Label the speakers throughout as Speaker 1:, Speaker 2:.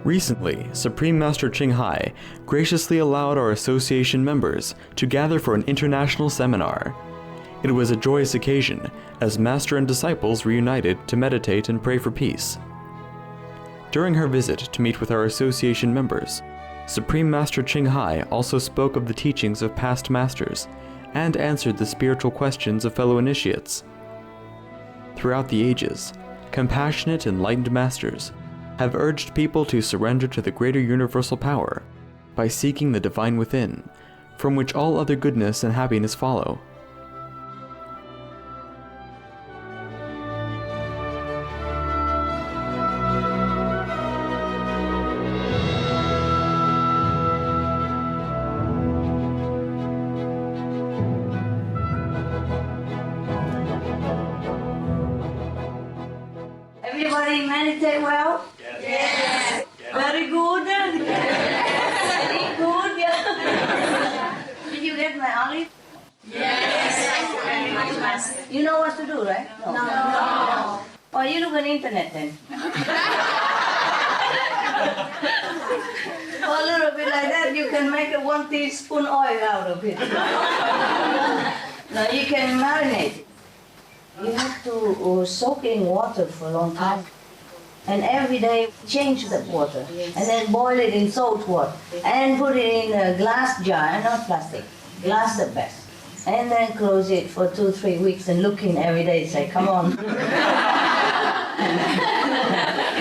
Speaker 1: Recently, Supreme Master Ching Hai graciously allowed our association members to gather for an international seminar. It was a joyous occasion as Master and disciples reunited to meditate and pray for peace. During her visit to meet with our association members, Supreme Master Ching Hai also spoke of the teachings of past masters and answered the spiritual questions of fellow initiates. Throughout the ages, compassionate, enlightened masters have urged people to surrender to the greater universal power by seeking the divine within, from which all other goodness and happiness follow.
Speaker 2: Everybody meditate well? Yes. Very good. Very good. Yeah. Did you get my olive? Yes. You know what to do, right? No. Oh, you look on internet then. Oh, a little bit like that, you can make 1 teaspoon oil out of it. Now you can marinate it. You have to soak in water for a long time. And every day change that water. And then boil it in salt water. And put it in a glass jar, not plastic. Glass the best. And then close it for 2-3 weeks and look in every day and say, come on.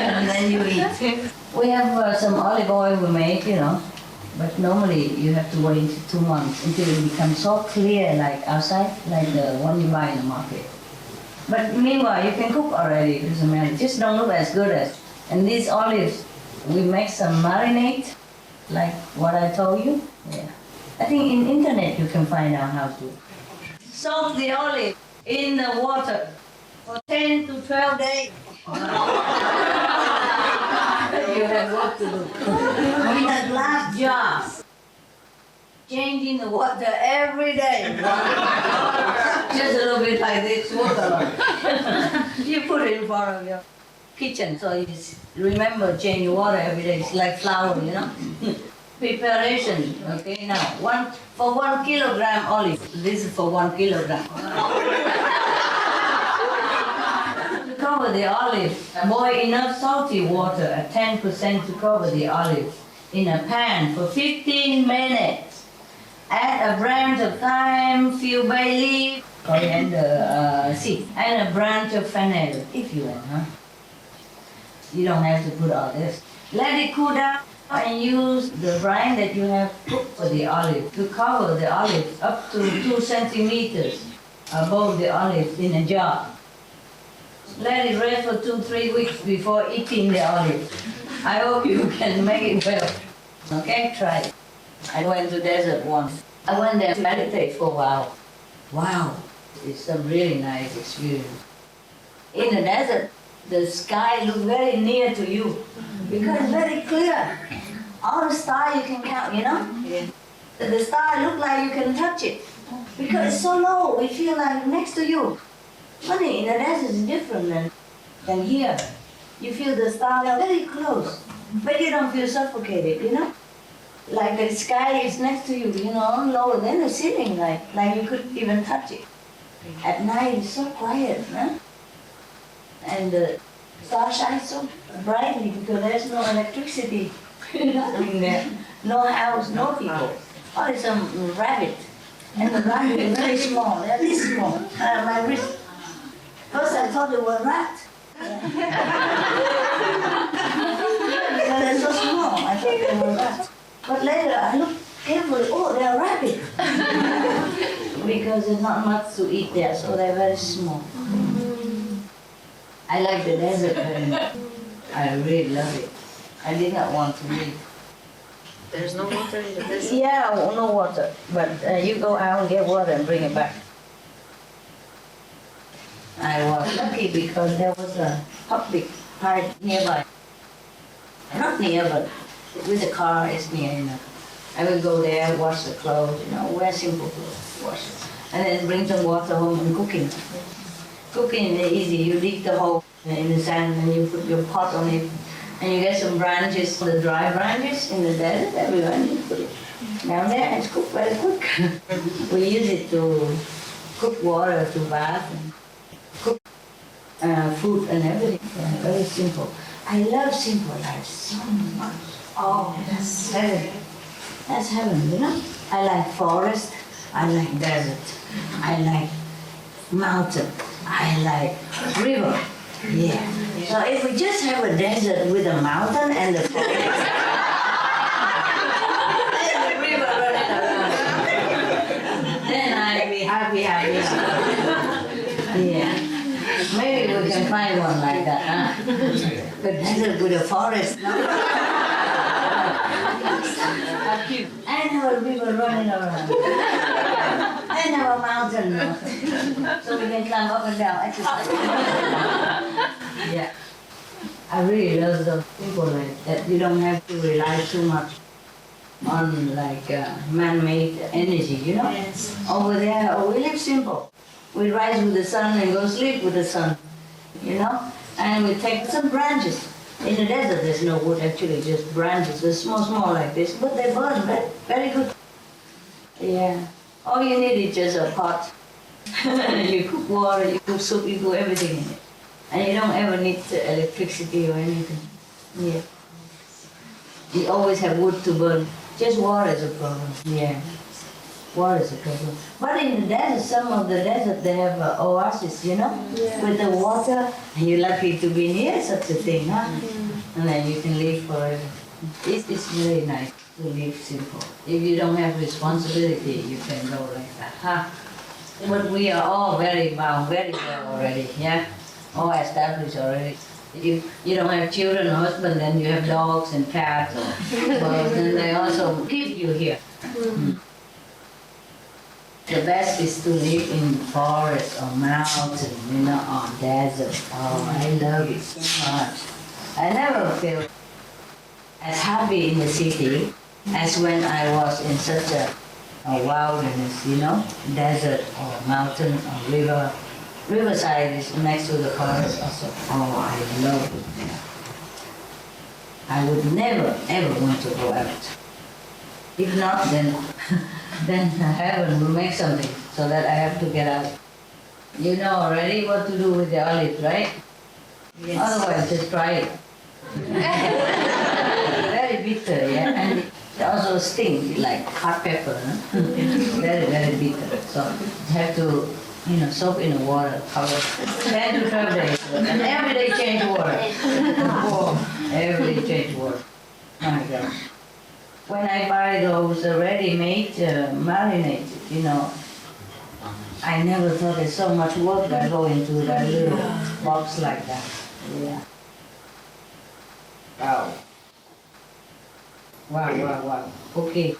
Speaker 2: And then you eat. We have some olive oil we make, but normally you have to wait 2 months until it becomes so clear like outside, like the one you buy in the market. But meanwhile, you can cook already, it doesn't matter. Just don't look as good as. And these olives, we make some marinade, like what I told you. Yeah. I think in internet you can find out how to. Soak the olive in the water for 10 to 12 days. You have work to do. In a glass jar. Changing the water every day. Just a little bit like this, water. You put it in front of your kitchen, so you remember change water every day. It's like flour, Preparation, okay, now, for 1 kilogram olive. This is for 1 kilogram. To cover the olive, boil enough salty water at 10% to cover the olive in a pan for 15 minutes. Add a branch of thyme, few bay leaf, coriander seed, and a branch of fennel, if you want, You don't have to put all this. Let it cool down and use the brine that you have cooked for the olive to cover the olive up to 2 centimeters above the olive in a jar. Let it rest for 2-3 weeks before eating the olive. I hope you can make it well. Okay, try it. I went to desert once. I went there to meditate for a while. Wow, it's a really nice experience. In the desert, the sky looks very near to you because it's very clear. All the stars you can count, Yeah. The star look like you can touch it because it's so low. We feel like next to you. Funny, in the desert it's different than here. You feel the stars are very close, but you don't feel suffocated, Like the sky is next to you, lower than the ceiling, like you could even touch it. At night it's so quiet, And the star shines so brightly because there's no electricity, nothing there, no house, no people. Only some rabbit. And the rabbit is very small, they're this small, my wrist. First I thought they were rats. Because they're so small, I thought they were rats. But later I looked carefully, oh, they're rabbit. Because there's not much to eat there, so they're very small. I like the desert very much. I really love it. I did not want to leave.
Speaker 3: There's no water in the desert?
Speaker 2: Yeah, no water. But you go out and get water and bring it back. I was lucky because there was a public park nearby. Not near, but with the car it's near enough. I will go there, wash the clothes, wear simple clothes, wash it. And then bring some water home and cooking. Cooking is easy. You dig the hole in the sand and you put your pot on it. And you get some branches, the dry branches in the desert, everywhere, and you put it down there and it's cooked very quick. We use it to cook water, to bath, and cook food and everything. Yeah, very simple. I love simple life so much. Oh, that's heaven. That's heaven, I like forest, I like desert, I like mountain, I like river. Yeah. So if we just have a desert with a mountain and the forest and the river running around, then I'd be happy. Yeah. Maybe we can find one like that, huh? A desert with a forest. And have a river running around. And have a mountain. So we can climb up and down. Yeah. I really love the people like that. You don't have to rely too much on man-made energy,
Speaker 3: Yes.
Speaker 2: Over there, we live simple. We rise with the sun and go sleep with the sun, And we take some branches. In the desert, there's no wood, actually, just branches. They're small like this, but they burn very, very good. Yeah. All you need is just a pot. You cook water, you cook soup, you cook everything in it. And you don't ever need electricity or anything. Yeah. You always have wood to burn. Just water is a problem. Yeah. Water is a problem. But in the desert, some of the desert, they have oasis,
Speaker 3: Yeah.
Speaker 2: with the water. And you're lucky to be near such a thing, huh? And then you can live forever. It's really nice to live simple. If you don't have responsibility, you can go like that, huh? But we are all very bound, very well already, yeah? All established already. If you don't have children or husband, then you have dogs and cats or birds, and they also keep you here. The best is to live in forest or mountain, or desert. Oh, I love it so much. I never feel as happy in the city as when I was in such a wilderness, desert or mountain or river. Riverside is next to the forest also. Oh, I love it. I would never, ever want to go out. If not, then heaven will make something so that I have to get out. You know already what to do with the olive, right?
Speaker 3: Yes.
Speaker 2: Otherwise, just try it. Very bitter, yeah, and it also stings like hot pepper, very, very bitter. So you have to, soak in the water, cover 10 to 12 days, and every day change water. Oh, every day change water. My God. When I buy those ready-made marinated, I never thought there's so much work that go into that little box like that. Yeah. Wow. Okay.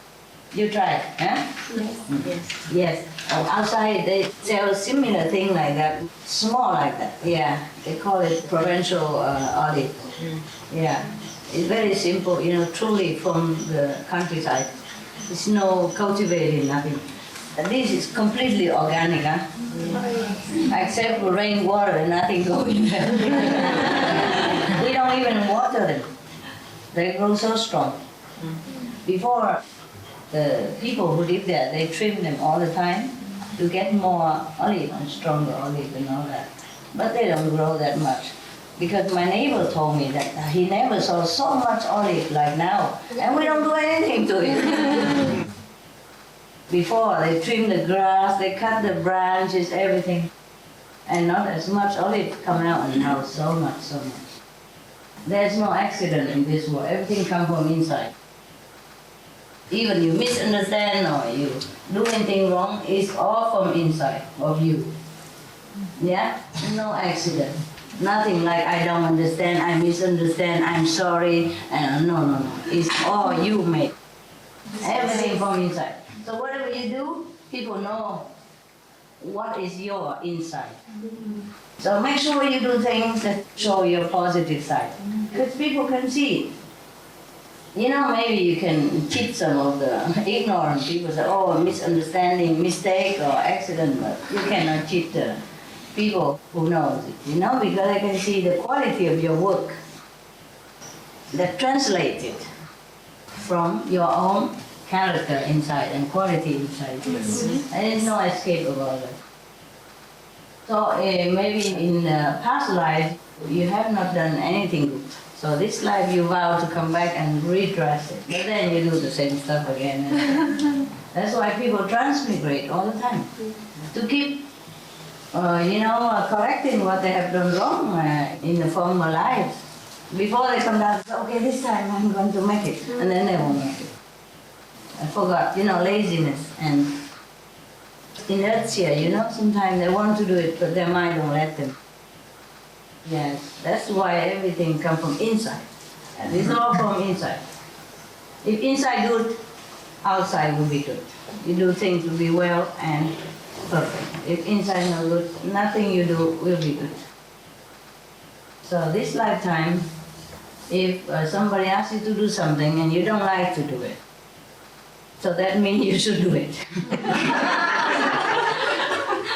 Speaker 2: You try, huh? Yes. Outside they sell similar thing like that, small like that. Yeah. They call it provincial olive. Yeah. It's very simple, truly from the countryside. It's no cultivating, nothing. This is completely organic, huh? Except for rainwater, nothing going there. We don't even water them. They grow so strong. Before, the people who live there, they trim them all the time to get more olive and stronger olive and all that. But they don't grow that much. Because my neighbor told me that he never saw so much olive like now, and we don't do anything to it. Before, they trim the grass, they cut the branches, everything, and not as much olive come out, and now so much. There's no accident in this world. Everything comes from inside. Even you misunderstand or you do anything wrong, it's all from inside of you. Yeah? No accident. Nothing like I don't understand, I misunderstand, I'm sorry, and no. It's all you made. Everything from inside. So whatever you do, people know what is your inside. So make sure you do things that show your positive side. Because people can see it. You know, maybe you can cheat some of the ignorant people, say, oh, misunderstanding, mistake, or accident, but you cannot cheat the people who knows it, you know, because I can see the quality of your work that translates it from your own character inside and quality inside. Mm-hmm. And there's no escape about it. So maybe in the past life, you have not done anything good. So this life you vow to come back and redress it. But then you do the same stuff again. And that's why people transmigrate all the time. To keep correcting what they have done wrong in the former lives. Before they come down, say, okay, this time I'm going to make it. And then they won't make it. I forgot, laziness and inertia, sometimes they want to do it, but their mind don't let them. Yes, that's why everything comes from inside. And it's all from inside. If inside good, outside will be good. You do things will be well and perfect. If inside no good, nothing you do will be good. So this lifetime, if somebody asks you to do something and you don't like to do it, so that means you should do it.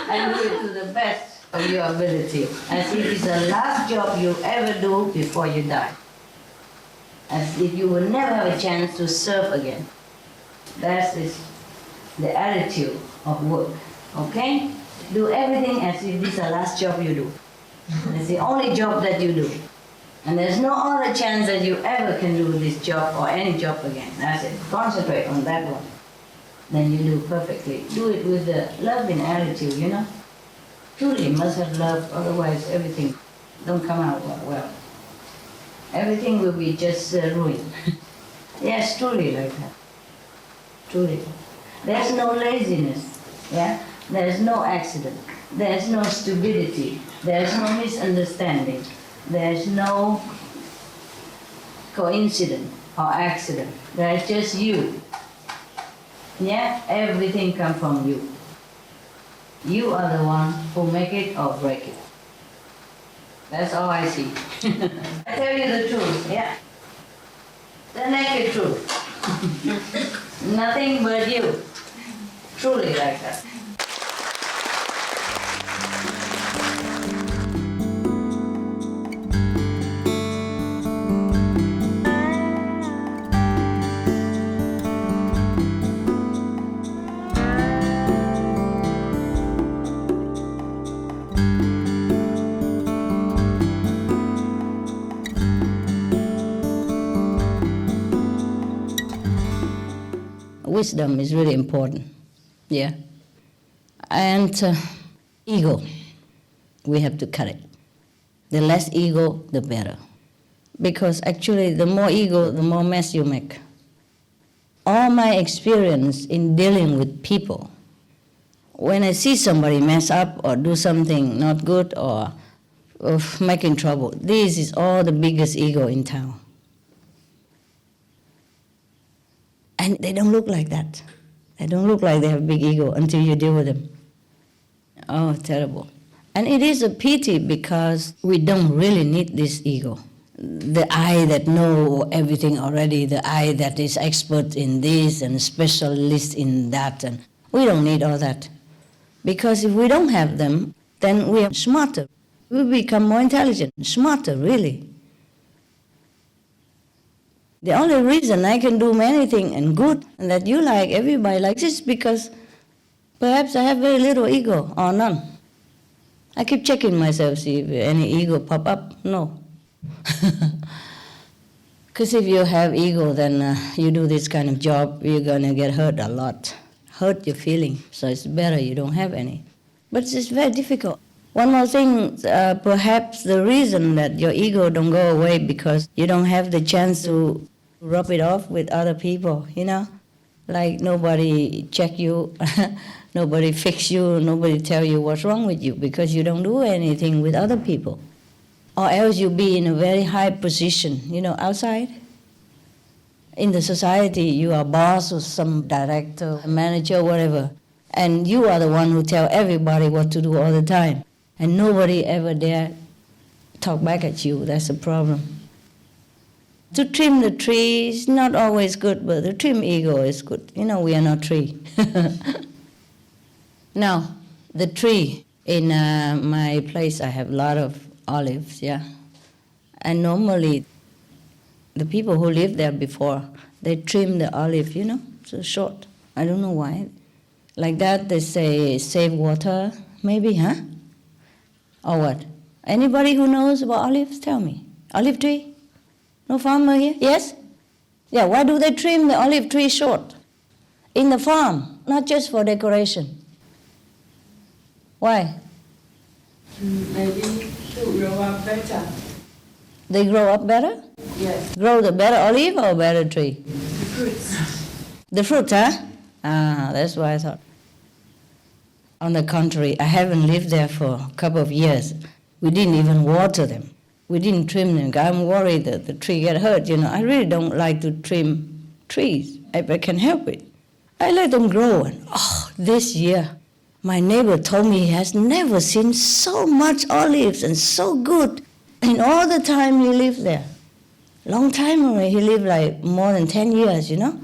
Speaker 2: And do it to the best of your ability, as if it's the last job you ever do before you die. As if you will never have a chance to serve again. That is the attitude of work. Okay? Do everything as if this is the last job you do. It's the only job that you do. And there's no other chance that you ever can do this job or any job again. That's it. Concentrate on that one. Then you do perfectly. Do it with the loving attitude, Truly must have love, otherwise everything don't come out well. Everything will be just ruined. Yes, truly like that. Truly. There's no laziness, yeah? There's no accident. There's no stupidity. There's no misunderstanding. There's no coincidence or accident. There's just you. Yeah? Everything comes from you. You are the one who make it or break it. That's all I see. I tell you the truth, yeah? The naked truth. Nothing but you. Truly like that. Wisdom is really important, yeah. And ego, we have to cut it. The less ego, the better. Because actually, the more ego, the more mess you make. All my experience in dealing with people, when I see somebody mess up or do something not good or making trouble, this is all the biggest ego in town. And they don't look like that. They don't look like they have big ego until you deal with them. Oh, terrible. And it is a pity because we don't really need this ego. The I that know everything already, the I that is expert in this and specialist in that, and we don't need all that. Because if we don't have them, then we are smarter. We become more intelligent, smarter, really. The only reason I can do anything and good and that you like, everybody likes, is because perhaps I have very little ego or none. I keep checking myself, see if any ego pop up. No. Because if you have ego, then you do this kind of job, you're going to get hurt a lot. Hurt your feeling. So it's better you don't have any. But it's very difficult. One more thing, perhaps the reason that your ego don't go away because you don't have the chance to rub it off with other people, you know? Like nobody check you, nobody fix you, nobody tell you what's wrong with you because you don't do anything with other people. Or else you be in a very high position, you know, outside. In the society, you are boss or some director, manager, whatever. And you are the one who tell everybody what to do all the time. And nobody ever dare talk back at you. That's a problem. To trim the tree is not always good, but to trim ego is good. You know, we are not tree. Now, the tree. In my place, I have a lot of olives, yeah. And normally, the people who lived there before, they trim the olive, you know, so short. I don't know why. Like that, they say save water, maybe, huh? Or what? Anybody who knows about olives, tell me. Olive tree? No farmer here? Yes? Yeah, why do they trim the olive tree short? In the farm, not just for decoration. Why?
Speaker 4: Maybe to grow up better.
Speaker 2: They grow up better?
Speaker 4: Yes.
Speaker 2: Grow the better olive or better tree?
Speaker 4: The fruits.
Speaker 2: The fruit, huh? Ah, that's what I thought. On the contrary, I haven't lived there for a couple of years. We didn't even water them. We didn't trim them. I'm worried that the tree get hurt, you know. I really don't like to trim trees if I can help it. I let them grow. And this year, my neighbor told me he has never seen so much olives and so good in all the time he lived there. Long time already. He lived like more than 10 years, you know.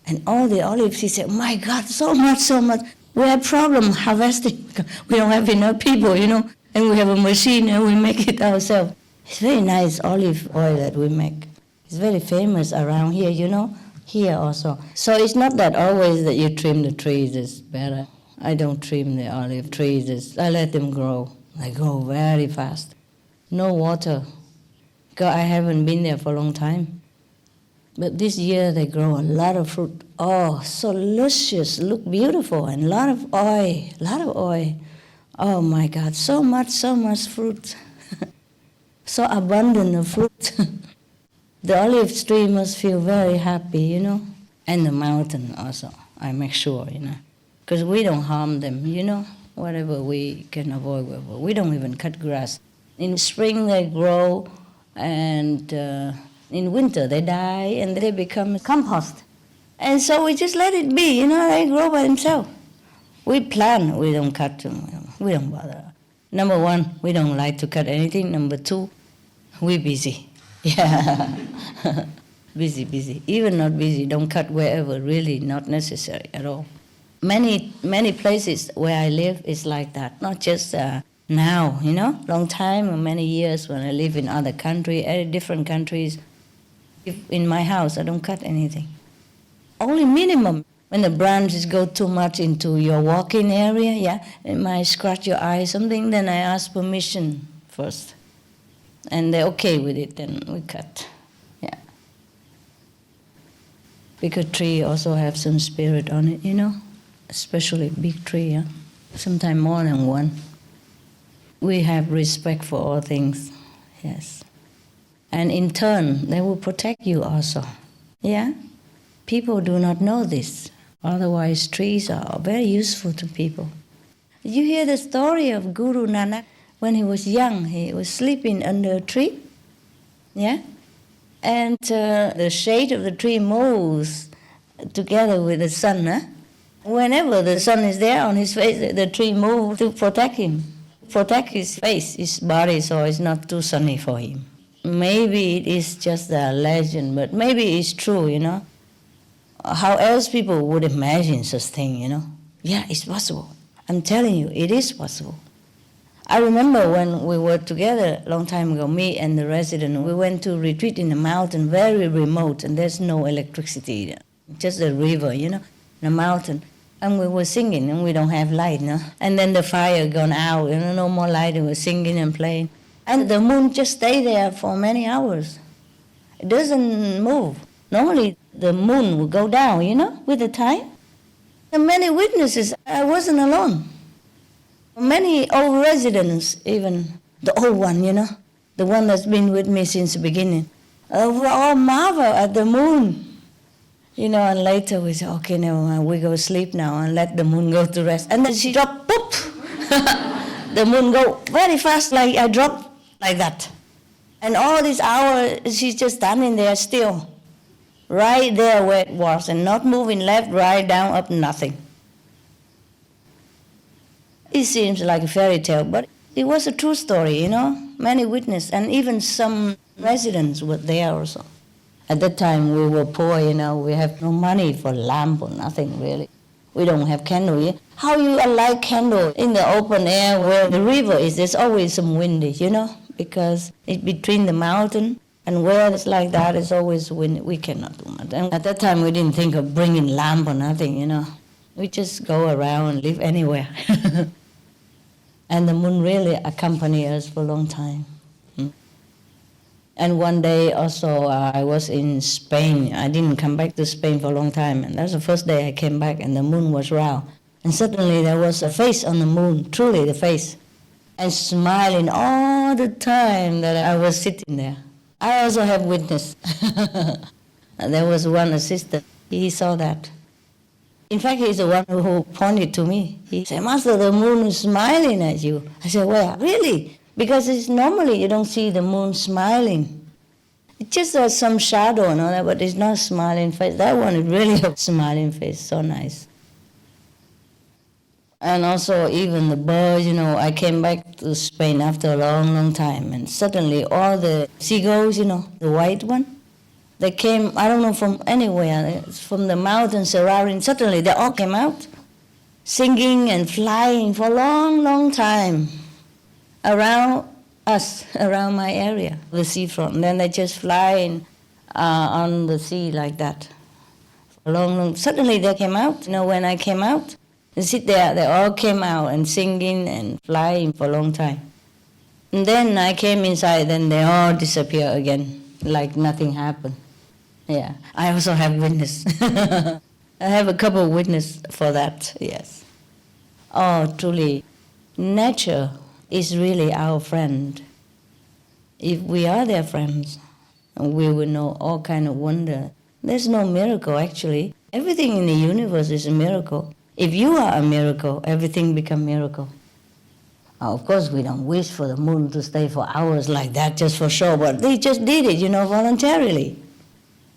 Speaker 2: And all the olives, he said, my God, so much, so much. We have problem harvesting. We don't have enough people, you know. And we have a machine and we make it ourselves. It's very nice olive oil that we make. It's very famous around here, you know. Here also. So it's not that always that you trim the trees is better. I don't trim the olive trees. I let them grow. They grow very fast. No water. Because I haven't been there for a long time. But this year they grow a lot of fruit. Oh, so luscious, look beautiful, and a lot of oil. Oh my God, so much fruit. So abundant of fruit. The olive tree must feel very happy, you know. And the mountain also, I make sure, you know. Because we don't harm them, you know. Whatever we can avoid, we don't even cut grass. In spring they grow, and in winter they die, and they become compost. And so we just let it be, you know, they grow by themselves. We plant, we don't cut them, we don't bother. Number one, we don't like to cut anything. Number two, we're busy. Yeah, busy. Even not busy, don't cut wherever, really not necessary at all. Many places where I live is like that, not just now, you know, long time or many years when I live in other countries, different countries. If in my house, I don't cut anything. Only minimum. When the branches go too much into your walking area, yeah, it might scratch your eye, something, then I ask permission first. And they're okay with it, then we cut. Yeah. Because tree also have some spirit on it, you know, especially big tree, yeah? Sometimes more than one. We have respect for all things, yes. And in turn, they will protect you also, yeah? People do not know this. Otherwise, trees are very useful to people. Did you hear the story of Guru Nanak? When he was young, he was sleeping under a tree, yeah? And the shade of the tree moves together with the sun, huh? Whenever the sun is there on his face, the tree moves to protect him, protect his face, his body, so it's not too sunny for him. Maybe it is just a legend, but maybe it's true, you know? How else people would imagine such thing, you know? Yeah, it's possible. I'm telling you, it is possible. I remember when we were together a long time ago, me and the resident, we went to retreat in a mountain, very remote, and there's no electricity, just a river, you know, in a mountain. And we were singing, and we don't have light, no? And then the fire gone out, no more light, and we're singing and playing. And the moon just stayed there for many hours. It doesn't move. Normally, the moon will go down, with the time. And many witnesses, I wasn't alone. Many old residents, even the old one, the one that's been with me since the beginning, we all marvel at the moon. And later we say, okay, never mind, we go sleep now and let the moon go to rest. And then she dropped, poof! The moon go very fast, like I dropped like that. And all these hours, she's just standing there still, right there where it was, and not moving left, right, down, up, nothing. It seems like a fairy tale, but it was a true story, Many witnesses, and even some residents were there also. At that time, we were poor, we have no money for lamp or nothing, really. We don't have candle. How you light candle in the open air where the river is, there's always some windy, because it's between the mountain, and where it's like that, it's always windy. We cannot do much. And at that time, we didn't think of bringing lamp or nothing, We just go around and live anywhere. And the moon really accompanied us for a long time. And one day also I was in Spain. I didn't come back to Spain for a long time. And that's the first day I came back and the moon was round. And suddenly there was a face on the moon, truly the face. And smiling all the time that I was sitting there. I also have witness. There was one assistant. He saw that. In fact, he's the one who pointed to me. He said, Master, the moon is smiling at you. I said, well, really? Because it's normally you don't see the moon smiling. It just has some shadow and all that, but it's not a smiling face. That one is really a smiling face, so nice. And also even the birds, I came back to Spain after a long, long time, and suddenly all the seagulls, the white one, they came, I don't know from anywhere, from the mountains surrounding, suddenly they all came out, singing and flying for a long, long time. Around us, around my area, the seafront. And then they just fly on the sea like that. For a long, long. Suddenly they came out. When I came out, they sit there. They all came out and singing and flying for a long time. And then I came inside. Then they all disappear again, like nothing happened. Yeah, I also have witness. I have a couple of witnesses for that. Yes. Oh, truly, nature is really our friend. If we are their friends, we will know all kind of wonder. There's no miracle, actually. Everything in the universe is a miracle. If you are a miracle, everything becomes miracle. Of course, we don't wish for the moon to stay for hours like that just for show, but they just did it, voluntarily.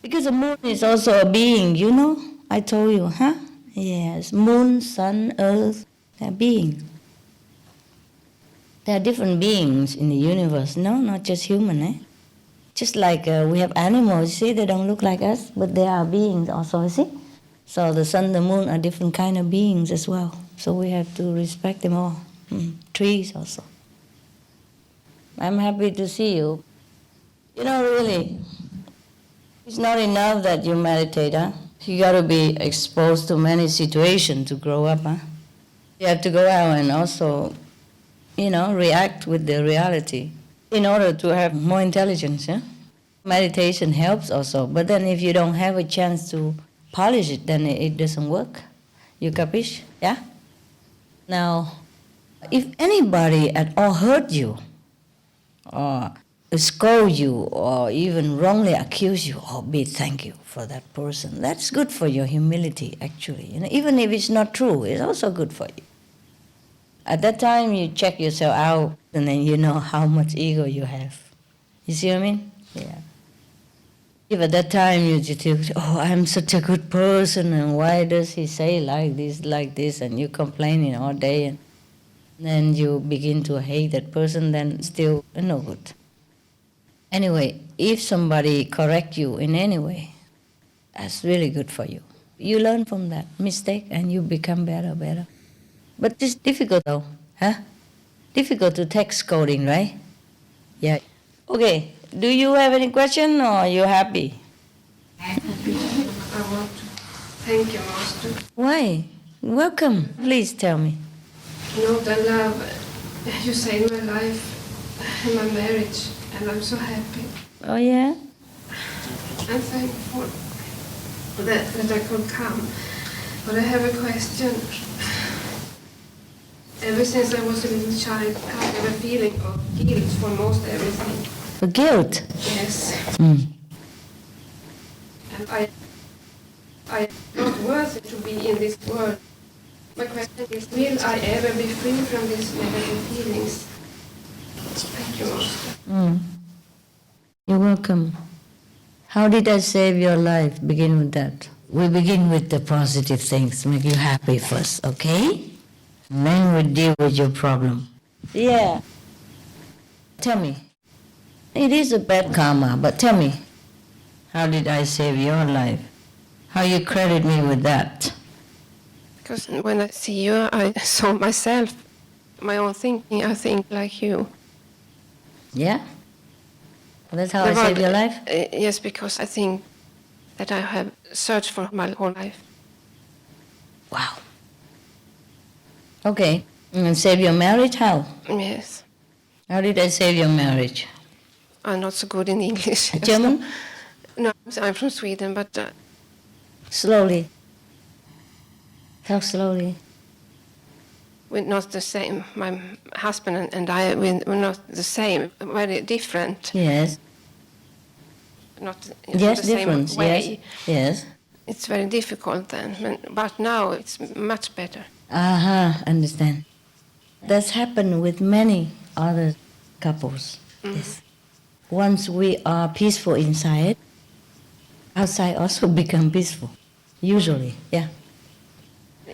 Speaker 2: Because the moon is also a being, I told you, huh? Yes, moon, sun, earth, they're beings. There are different beings in the universe, no, not just human, Just like we have animals, see, they don't look like us, but they are beings also, see? So the sun, the moon are different kind of beings as well. So we have to respect them all. Trees also. I'm happy to see you. Really, it's not enough that you meditate, You got to be exposed to many situations to grow up, You have to go out and also react with the reality in order to have more intelligence, Meditation helps also, but then if you don't have a chance to polish it, then it doesn't work. You capish? Yeah? Now, if anybody at all hurt you, or scold you, or even wrongly accuse you, thank you for that person. That's good for your humility, actually. Even if it's not true, it's also good for you. At that time, you check yourself out, and then you know how much ego you have. You see what I mean? Yeah. If at that time you just think, I'm such a good person, and why does he say like this, and you're complaining all day, and then you begin to hate that person, then still no good. Anyway, if somebody correct you in any way, that's really good for you. You learn from that mistake, and you become better. But it's difficult though, Difficult to take scolding, right? Yeah. Okay, do you have any question or are you happy?
Speaker 4: I want to thank you, Master.
Speaker 2: Why? Welcome. Please tell me.
Speaker 4: You know, the love, you saved my life and my marriage, and I'm so happy.
Speaker 2: Oh, yeah?
Speaker 4: I'm thankful that I could come. But I have a question. Ever since I was a little child, I have a feeling of guilt for most everything.
Speaker 2: For guilt?
Speaker 4: Yes.
Speaker 2: Mm.
Speaker 4: And I'm not worthy to be in this world. My question is, will I ever be free from these negative feelings? Thank you, Master.
Speaker 2: Mm. You're welcome. How did I save your life? Begin with that. We begin with the positive things, make you happy first, okay? And then we deal with your problem. Yeah. Tell me. It is a bad karma, but tell me, how did I save your life? How you credit me with that?
Speaker 4: Because when I see you, I saw myself, my own thinking. I think like you.
Speaker 2: Yeah? That's how I saved your life?
Speaker 4: Yes, because I think that I have searched for my whole life.
Speaker 2: Wow. Okay. And save your marriage? How?
Speaker 4: Yes.
Speaker 2: How did I save your marriage?
Speaker 4: I'm not so good in English.
Speaker 2: German?
Speaker 4: No, I'm from Sweden, but
Speaker 2: Slowly. Talk slowly.
Speaker 4: we're not the same. My husband and I, we're not the same. Very different.
Speaker 2: Yes.
Speaker 4: Not
Speaker 2: Yes,
Speaker 4: the same
Speaker 2: difference.
Speaker 4: way.
Speaker 2: Yes. Yes.
Speaker 4: It's very difficult then, but now it's much better.
Speaker 2: Aha, understand. That's happened with many other couples. Yes. Once we are peaceful inside, outside also become peaceful. Usually, yeah.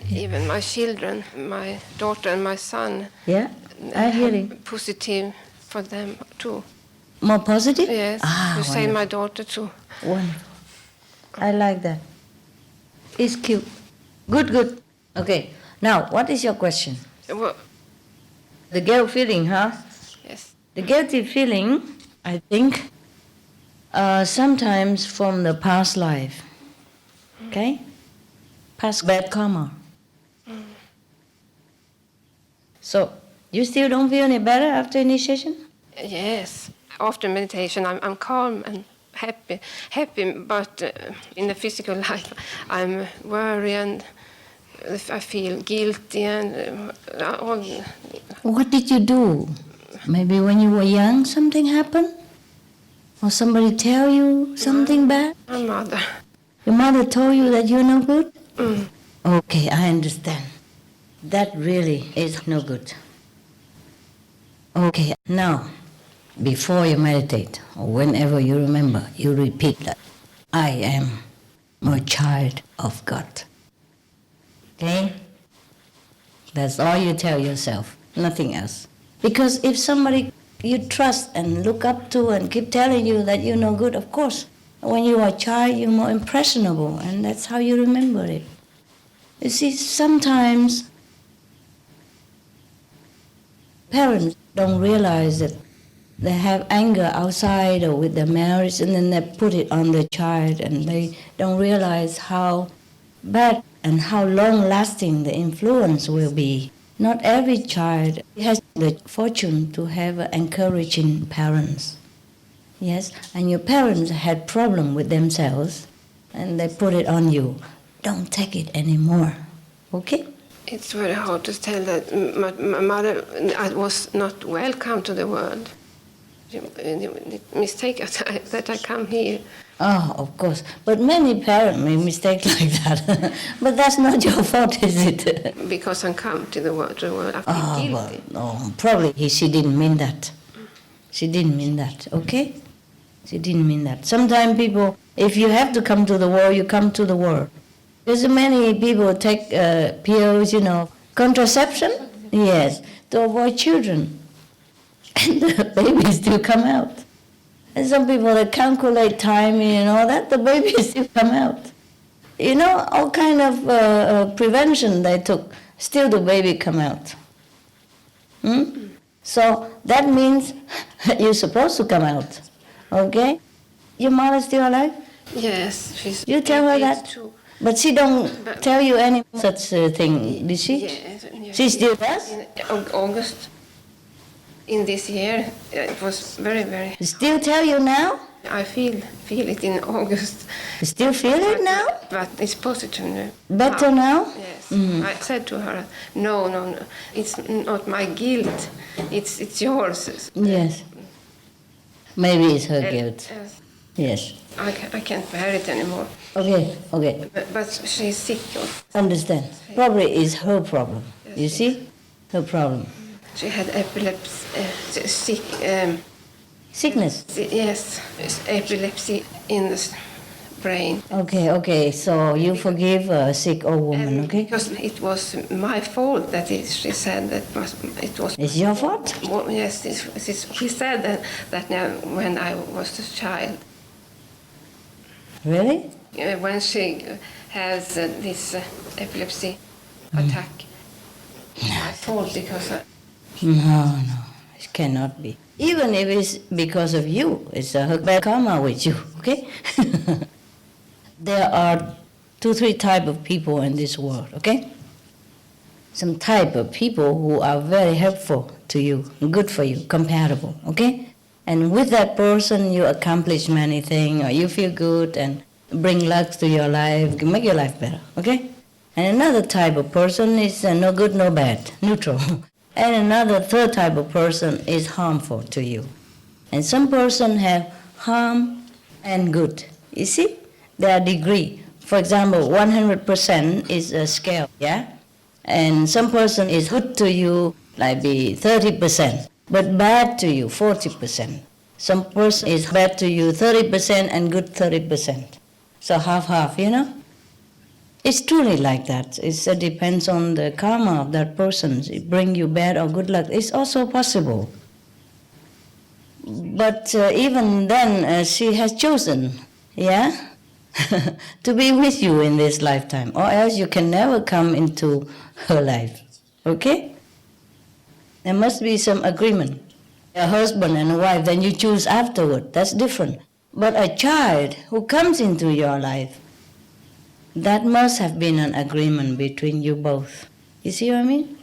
Speaker 4: Even my children, my daughter and my son,
Speaker 2: Yeah, I hear it.
Speaker 4: positive for them too.
Speaker 2: More positive?
Speaker 4: Yes,
Speaker 2: Ah,
Speaker 4: you say
Speaker 2: wonderful.
Speaker 4: my daughter too.
Speaker 2: Wonderful. I like that. It's cute. Good, good. Okay, now, what is your question?
Speaker 4: Well,
Speaker 2: The guilt feeling, huh?
Speaker 4: yes.
Speaker 2: The guilty feeling, I think, sometimes from the past life. Okay? Past bad karma. So, you still don't feel any better after initiation?
Speaker 4: Yes. After meditation, I'm calm and happy, but in the physical life, I'm worried and I feel guilty and all.
Speaker 2: What did you do? Maybe when you were young something happened? Or somebody tell you something bad?
Speaker 4: My mother.
Speaker 2: Your mother told you that you're no good?
Speaker 4: Mm.
Speaker 2: Okay, I understand. That really is no good. Okay, now, before you meditate, or whenever you remember, you repeat that. I am a child of God. Okay? That's all you tell yourself, nothing else. Because if somebody you trust and look up to and keep telling you that you're no good, of course, when you are a child, you're more impressionable, and that's how you remember it. You see, sometimes parents don't realize that they have anger outside or with their marriage, and then they put it on the child, and they don't realize how bad and how long-lasting the influence will be. Not every child has the fortune to have encouraging parents. Yes, and your parents had problem with themselves, and they put it on you. Don't take it anymore, okay?
Speaker 4: It's very hard to tell that my mother was not welcome to the world. The mistake that I come here.
Speaker 2: Oh, of course. But many parents make mistakes like that. But that's not your fault, is it?
Speaker 4: Because I come to the world, I feel guilty.
Speaker 2: Well, no, probably she didn't mean that. She didn't mean that, okay? She didn't mean that. Sometimes people, if you have to come to the world, you come to the world. There's many people take pills, contraception, yes, to avoid children. And the babies still come out. And some people that calculate timing and all that, the babies still come out. All kind of prevention they took, still the baby come out. So that means you're supposed to come out, okay? Your mother still alive?
Speaker 4: Yes, she's.
Speaker 2: You tell her that?
Speaker 4: Too.
Speaker 2: But she don't tell you any such thing, did she?
Speaker 3: Yes, yes.
Speaker 2: She still does?
Speaker 3: In August in this year, it was very, very.
Speaker 2: Still tell you now?
Speaker 3: I feel it in August.
Speaker 2: You still feel it now?
Speaker 3: But it's positive now.
Speaker 2: Better now?
Speaker 3: Yes.
Speaker 2: Mhm.
Speaker 3: I said to her, no, it's not my guilt. It's yours.
Speaker 2: Yes. Maybe it's her guilt.
Speaker 3: Yes.
Speaker 2: Yes.
Speaker 3: I can't bear it anymore.
Speaker 2: Okay, okay.
Speaker 3: But she's sick.
Speaker 2: Understand. Probably it's her problem. You see? Her problem.
Speaker 3: She had epilepsy, sick.
Speaker 2: Sickness.
Speaker 3: Yes, epilepsy in the brain.
Speaker 2: Okay. So you forgive a sick old woman, okay?
Speaker 3: Because it was my fault that she said that it was.
Speaker 2: It's your fault?
Speaker 3: Well, yes, she said that now when I was a child.
Speaker 2: Really?
Speaker 3: When she has this epilepsy attack. My fault because
Speaker 2: No, it cannot be. Even if it's because of you, it's her bad karma with you, okay? There are 2-3 type of people in this world, okay? Some type of people who are very helpful to you, good for you, compatible, okay? And with that person, you accomplish many things, or you feel good and bring luck to your life, make your life better, okay? And another type of person is no good, no bad, neutral. And another third type of person is harmful to you. And some person have harm and good. You see? There are degree. For example, 100% is a scale, yeah? And some person is good to you, like be 30%, but bad to you, 40%. Some person is bad to you, 30% and good 30%. So half, you know? It's truly like that. It depends on the karma of that person. It bring you bad or good luck. It's also possible. But even then, she has chosen, yeah, to be with you in this lifetime, or else you can never come into her life. Okay? There must be some agreement. A husband and a wife, then you choose afterward. That's different. But a child who comes into your life, that must have been an agreement between you both. You see what I mean?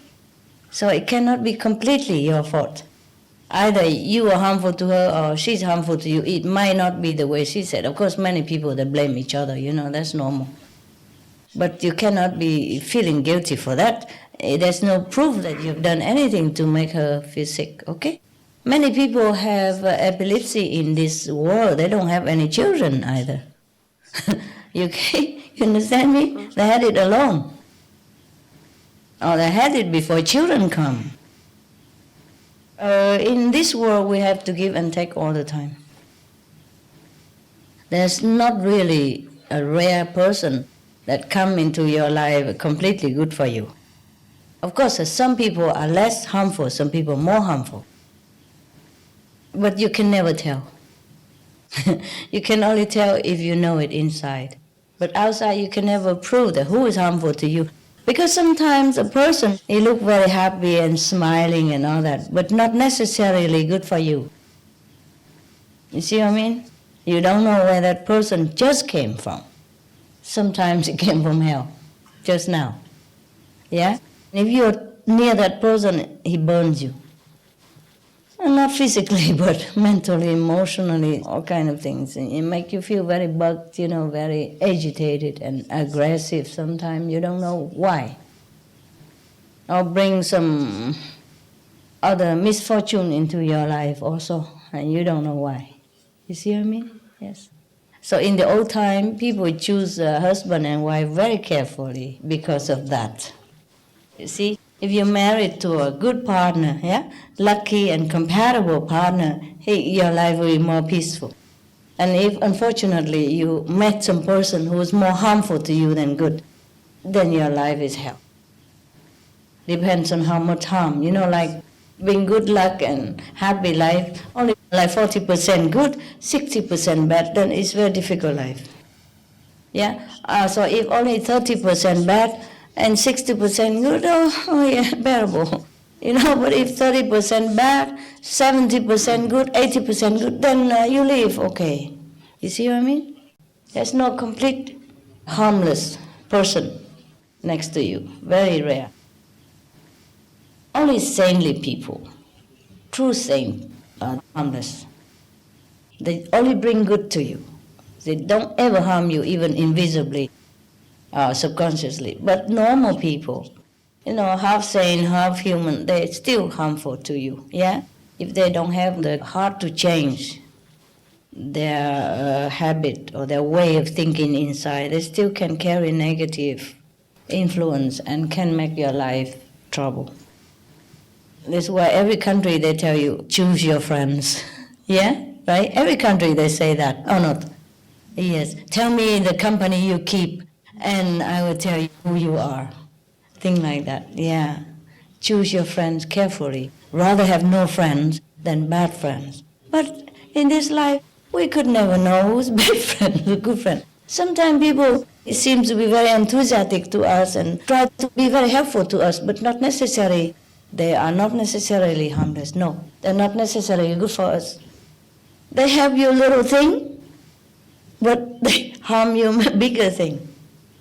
Speaker 2: So it cannot be completely your fault. Either you are harmful to her or she's harmful to you. It might not be the way she said. Of course, many people, they blame each other, you know, that's normal. But you cannot be feeling guilty for that. There's no proof that you've done anything to make her feel sick, okay? Many people have epilepsy in this world. They don't have any children either. Okay? You understand me? They had it alone. Or they had it before children come. In this world, we have to give and take all the time. There's not really a rare person that come into your life completely good for you. Of course, some people are less harmful, some people more harmful. But you can never tell. You can only tell if you know it inside. But outside, you can never prove that who is harmful to you. Because sometimes a person, he look very happy and smiling and all that, but not necessarily good for you. You see what I mean? You don't know where that person just came from. Sometimes it came from hell, just now. Yeah? If you're near that person, he burns you. And not physically, but mentally, emotionally, all kind of things. It make you feel very bugged, you know, very agitated and aggressive sometimes. You don't know why. Or bring some other misfortune into your life also, and you don't know why. You see what I mean? Yes. So in the old time, people choose a husband and wife very carefully because of that. You see? If you're married to a good partner, yeah, lucky and compatible partner, hey, your life will be more peaceful. And if, unfortunately, you met some person who is more harmful to you than good, then your life is hell. Depends on how much harm. You know, like being good luck and happy life, only like 40% good, 60% bad, then it's very difficult life. Yeah? So if only 30% bad, and 60% good, oh yeah, bearable. You know, but if 30% bad, 70% good, 80% good, then you live okay. You see what I mean? There's no complete harmless person next to you. Very rare. Only saintly people, true saints, are harmless. They only bring good to you. They don't ever harm you, even invisibly, subconsciously. But normal people, half sane, half human, they're still harmful to you, yeah? If they don't have the heart to change their habit or their way of thinking inside, they still can carry negative influence and can make your life trouble. That's why every country they tell you, choose your friends. Yeah, right? Every country they say that, or not? Yes. Tell me the company you keep and I will tell you who you are. Thing like that, yeah. Choose your friends carefully. Rather have no friends than bad friends. But in this life, we could never know who's bad friend, who's good friend. Sometimes people seem to be very enthusiastic to us and try to be very helpful to us, but not necessarily. They are not necessarily harmless. No, they're not necessarily good for us. They help you a little thing, but they harm you a bigger thing.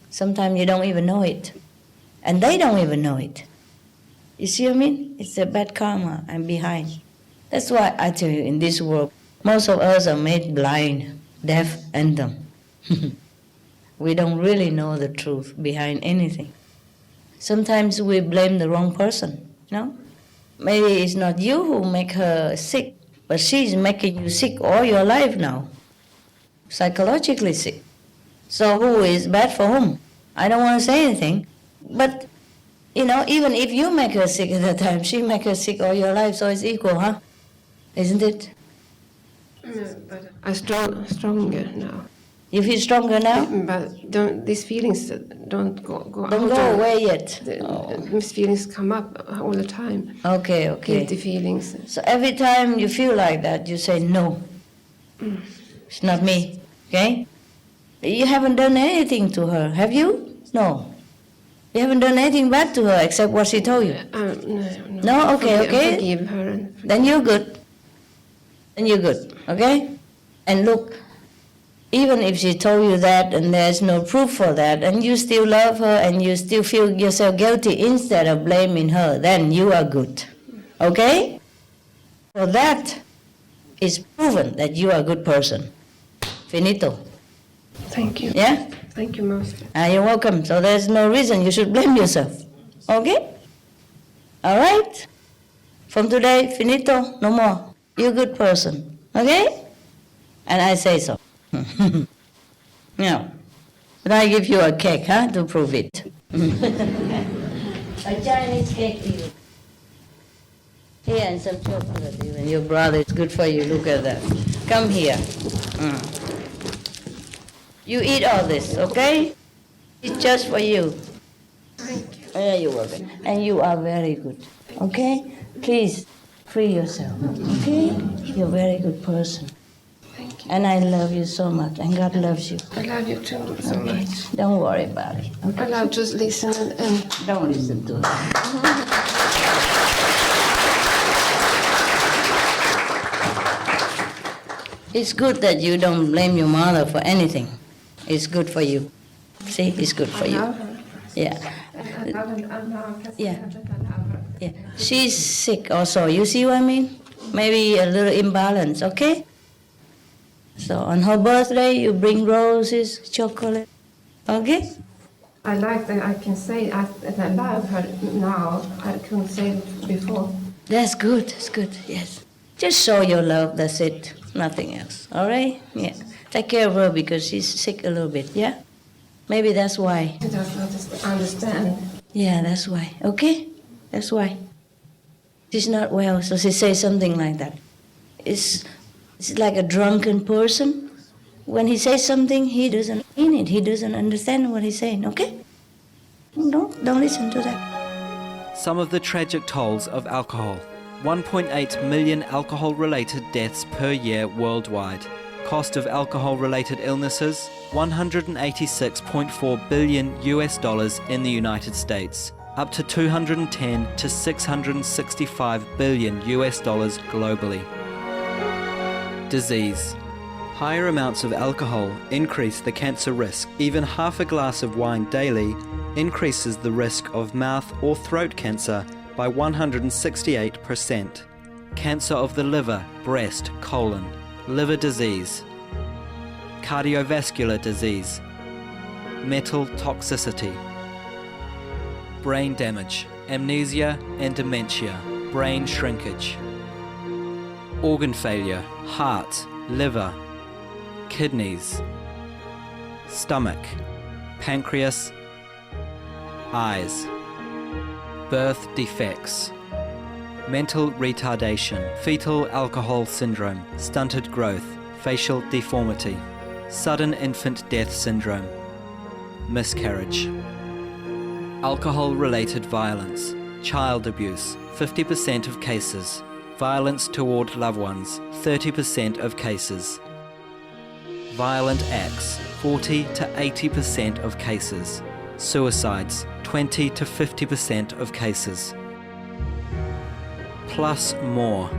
Speaker 2: Sometimes you don't even know it. And they don't even know it. You see what I mean? It's a bad karma I'm behind. That's why I tell you, in this world, most of us are made blind, deaf, and dumb. We don't really know the truth behind anything. Sometimes we blame the wrong person, Maybe it's not you who make her sick, but she's making you sick all your life now. Psychologically sick. So who is bad for whom? I don't want to say anything, but even if you make her sick at that time, she make her sick all your life, so it's equal, huh? Isn't it?
Speaker 3: But I'm stronger now.
Speaker 2: You feel stronger now?
Speaker 3: But these feelings don't go out.
Speaker 2: Don't go away yet.
Speaker 3: These feelings come up all the time.
Speaker 2: Okay.
Speaker 3: Guilty feelings.
Speaker 2: So every time you feel like that, you say, no, it's not me, okay? You haven't done anything to her, have you? No. You haven't done anything bad to her except what she told you?
Speaker 3: No.
Speaker 2: No? Okay.
Speaker 3: Forgive her.
Speaker 2: Then you're good. Okay? And look, even if she told you that and there's no proof for that, and you still love her and you still feel yourself guilty instead of blaming her, then you are good. Okay? So that is proven that you are a good person. Finito.
Speaker 3: Thank you.
Speaker 2: Yeah?
Speaker 3: Thank you, Master.
Speaker 2: You're welcome. So there's no reason you should blame yourself. Okay? All right? From today, finito, no more. You're a good person. Okay? And I say so. Yeah. But I give you a cake, to prove it. A Chinese cake even. Here, and some chocolate even. Your brother, it's good for you. Look at that. Come here. You eat all this, okay? It's just for you.
Speaker 3: Thank you.
Speaker 2: Yeah, you're welcome. And you are very good, okay? Please, free yourself, okay? You're a very good person.
Speaker 3: Thank you.
Speaker 2: And I love you so much, and God loves you.
Speaker 3: I love you too so much.
Speaker 2: Don't worry about it. Okay?
Speaker 3: I love just listen and
Speaker 2: Don't listen to it. It's good that you don't blame your mother for anything. It's good for you. See, it's good for you. Yeah. Yeah. She's sick also. You see what I mean? Maybe a little imbalance, okay? So on her birthday, you bring roses, chocolate, okay?
Speaker 3: I like that I can say that I love her now. I couldn't say it before.
Speaker 2: That's good, yes. Just show your love, that's it. Nothing else, all right? Yeah. Take care of her because she's sick a little bit, yeah? Maybe that's why.
Speaker 3: She does not understand.
Speaker 2: Yeah, that's why, okay? That's why. She's not well, so she says something like that. It's like a drunken person. When he says something, he doesn't mean it. He doesn't understand what he's saying, okay? Don't listen to that.
Speaker 5: Some of the tragic tolls of alcohol. 1.8 million alcohol-related deaths per year worldwide. Cost of alcohol-related illnesses, $186.4 billion in the United States, up to $210 to $665 billion globally. Disease. Higher amounts of alcohol increase the cancer risk. Even half a glass of wine daily increases the risk of mouth or throat cancer by 168%. Cancer of the liver, breast, colon, liver disease, cardiovascular disease, metal toxicity, brain damage, amnesia and dementia, brain shrinkage, organ failure, heart, liver, kidneys, stomach, pancreas, eyes, birth defects, mental retardation, fetal alcohol syndrome, stunted growth, facial deformity, sudden infant death syndrome, miscarriage. Alcohol-related violence, child abuse, 50% of cases, violence toward loved ones, 30% of cases, violent acts, 40 to 80% of cases, suicides, 20 to 50% of cases, plus more.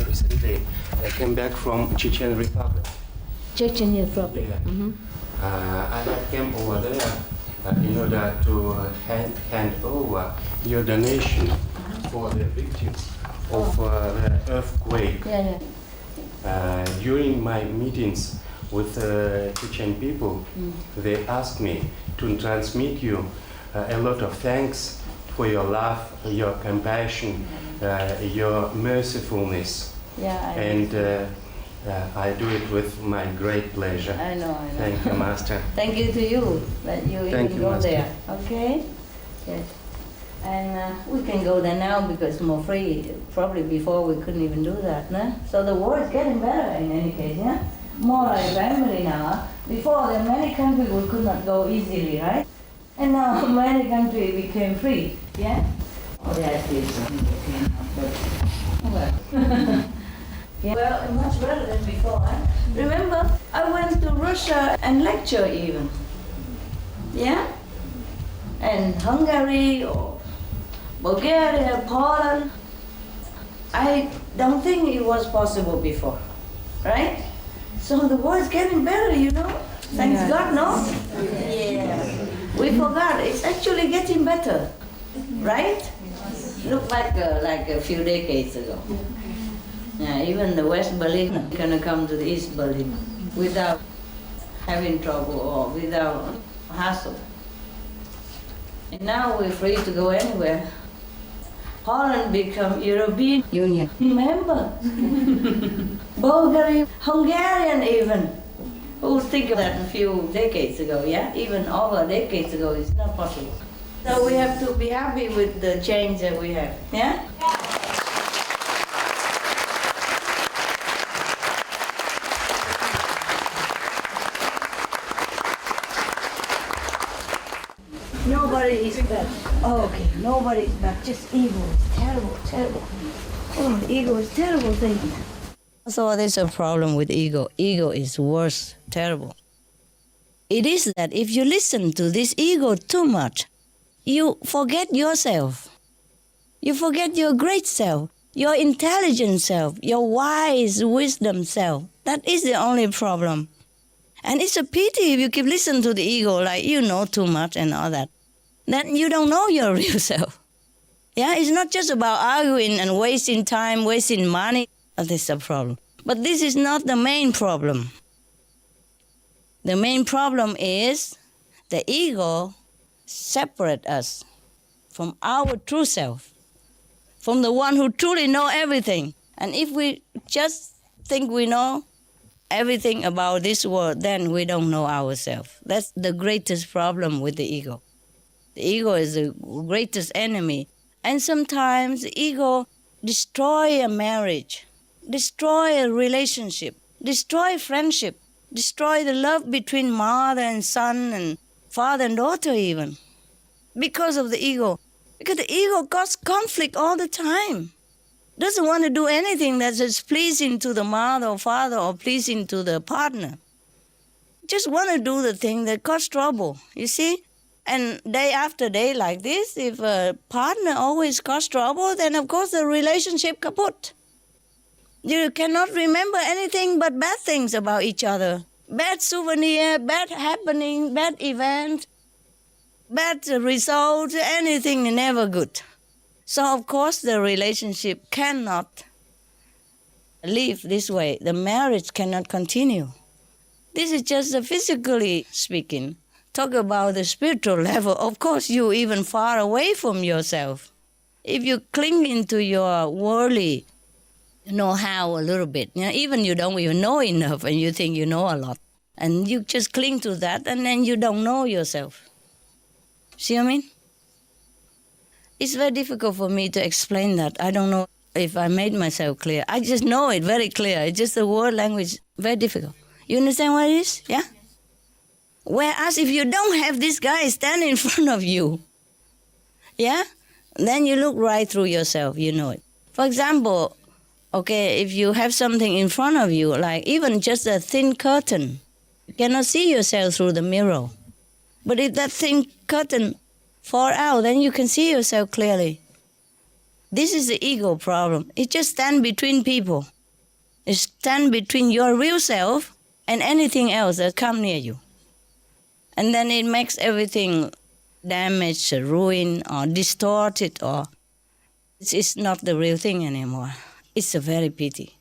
Speaker 6: Recently, I came back from Chechen Republic.
Speaker 2: Chechen Republic.
Speaker 6: I came over there in order to hand over your donation for the victims of the earthquake. During my meetings with Chechen people, they asked me to transmit you a lot of thanks for your love, your compassion, your mercifulness. I do it with my great pleasure.
Speaker 2: I know.
Speaker 6: Thank you, Master.
Speaker 2: Thank you to you that you
Speaker 6: Thank
Speaker 2: even
Speaker 6: you,
Speaker 2: go
Speaker 6: Master.
Speaker 2: there. Okay? Yes. And we can go there now because it's more free. Probably before we couldn't even do that, no? So the war is getting better in any case, yeah? More like family now. Before there many countries we could not go easily, right? And now many countries became free, yeah? Oh, that's it. Well. Yeah. Well, much better than before, huh? Remember, I went to Russia and lecture even. Yeah? And Hungary or Bulgaria, Poland. I don't think it was possible before, right? So the world is getting better, you know? Thanks God, no? Yeah. We forgot, it's actually getting better, right? Look back like a few decades ago. Yeah, even the West Berlin gonna come to the East Berlin without having trouble or without hassle. And now we're free to go anywhere. Holland become European Union. Remember? Bulgaria, Hungarian even. Who would think of that a few decades ago, yeah? Even over decades ago, it's not possible. So we have to be happy with the change that we have, yeah? Nobody is bad. Oh, okay, nobody is bad. Just ego is terrible, terrible. Oh, ego is terrible thing. So there's a problem with ego. Ego is worse, terrible. It is that if you listen to this ego too much, you forget yourself. You forget your great self, your intelligent self, your wise wisdom self. That is the only problem. And it's a pity if you keep listening to the ego like you know too much and all that. Then you don't know your real self. Yeah, it's not just about arguing and wasting time, wasting money. That's a problem. But this is not the main problem. The main problem is the ego separates us from our true self, from the one who truly knows everything. And if we just think we know everything about this world, then we don't know ourselves. That's the greatest problem with the ego. The ego is the greatest enemy. And sometimes the ego destroys a marriage, destroy a relationship, destroy friendship, destroy the love between mother and son and father and daughter even, because of the ego. Because the ego causes conflict all the time. Doesn't want to do anything that is pleasing to the mother or father or pleasing to the partner. Just want to do the thing that causes trouble, you see? And day after day like this, if a partner always causes trouble, then of course the relationship kaput. You cannot remember anything but bad things about each other. Bad souvenir, bad happening, bad event, bad result, anything never good. So of course the relationship cannot live this way. The marriage cannot continue. This is just physically speaking. Talk about the spiritual level. Of course you even far away from yourself. If you cling into your worldly know-how a little bit, even you don't even know enough and you think you know a lot, and you just cling to that and then you don't know yourself. See what I mean? It's very difficult for me to explain that. I don't know if I made myself clear. I just know it very clear. It's just the word language, very difficult. You understand what it is? Yeah? Whereas if you don't have this guy standing in front of you, yeah, then you look right through yourself, you know it. For example, okay, if you have something in front of you, like even just a thin curtain, you cannot see yourself through the mirror. But if that thin curtain fall out, then you can see yourself clearly. This is the ego problem. It just stands between people. It stands between your real self and anything else that comes near you. And then it makes everything damaged, ruined, or distorted, or it's not the real thing anymore. It's a very pity.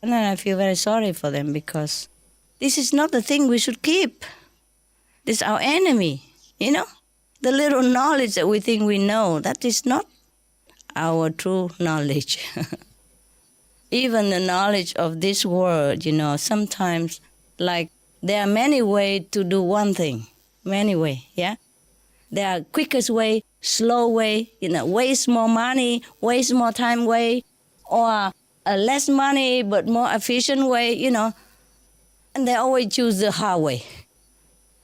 Speaker 2: And then I feel very sorry for them because this is not the thing we should keep. This is our enemy, you know? The little knowledge that we think we know, that is not our true knowledge. Even the knowledge of this world, you know, sometimes, like, there are many ways to do one thing. Many ways, yeah? There are quickest way, slow way, you know, waste more money, waste more time way, or a less money but more efficient way, you know. And they always choose the hard way.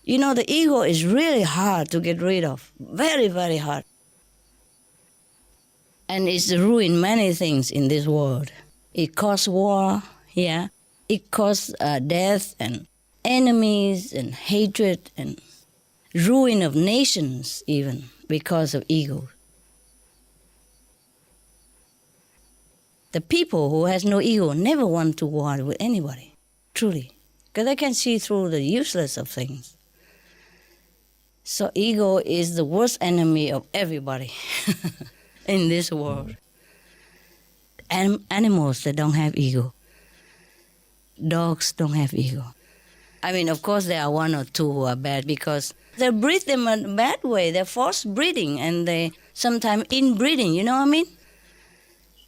Speaker 2: You know, the ego is really hard to get rid of. Very, very hard. And it's ruined many things in this world. It causes war, yeah. It causes death and enemies and hatred and ruin of nations even because of ego. The people who has no ego never want to war with anybody, truly, because they can see through the useless of things. So ego is the worst enemy of everybody in this world. Animals that don't have ego. Dogs don't have ego. I mean, of course, there are one or two who are bad because they breed them in a bad way. They're forced breeding and they sometimes inbreeding, you know what I mean?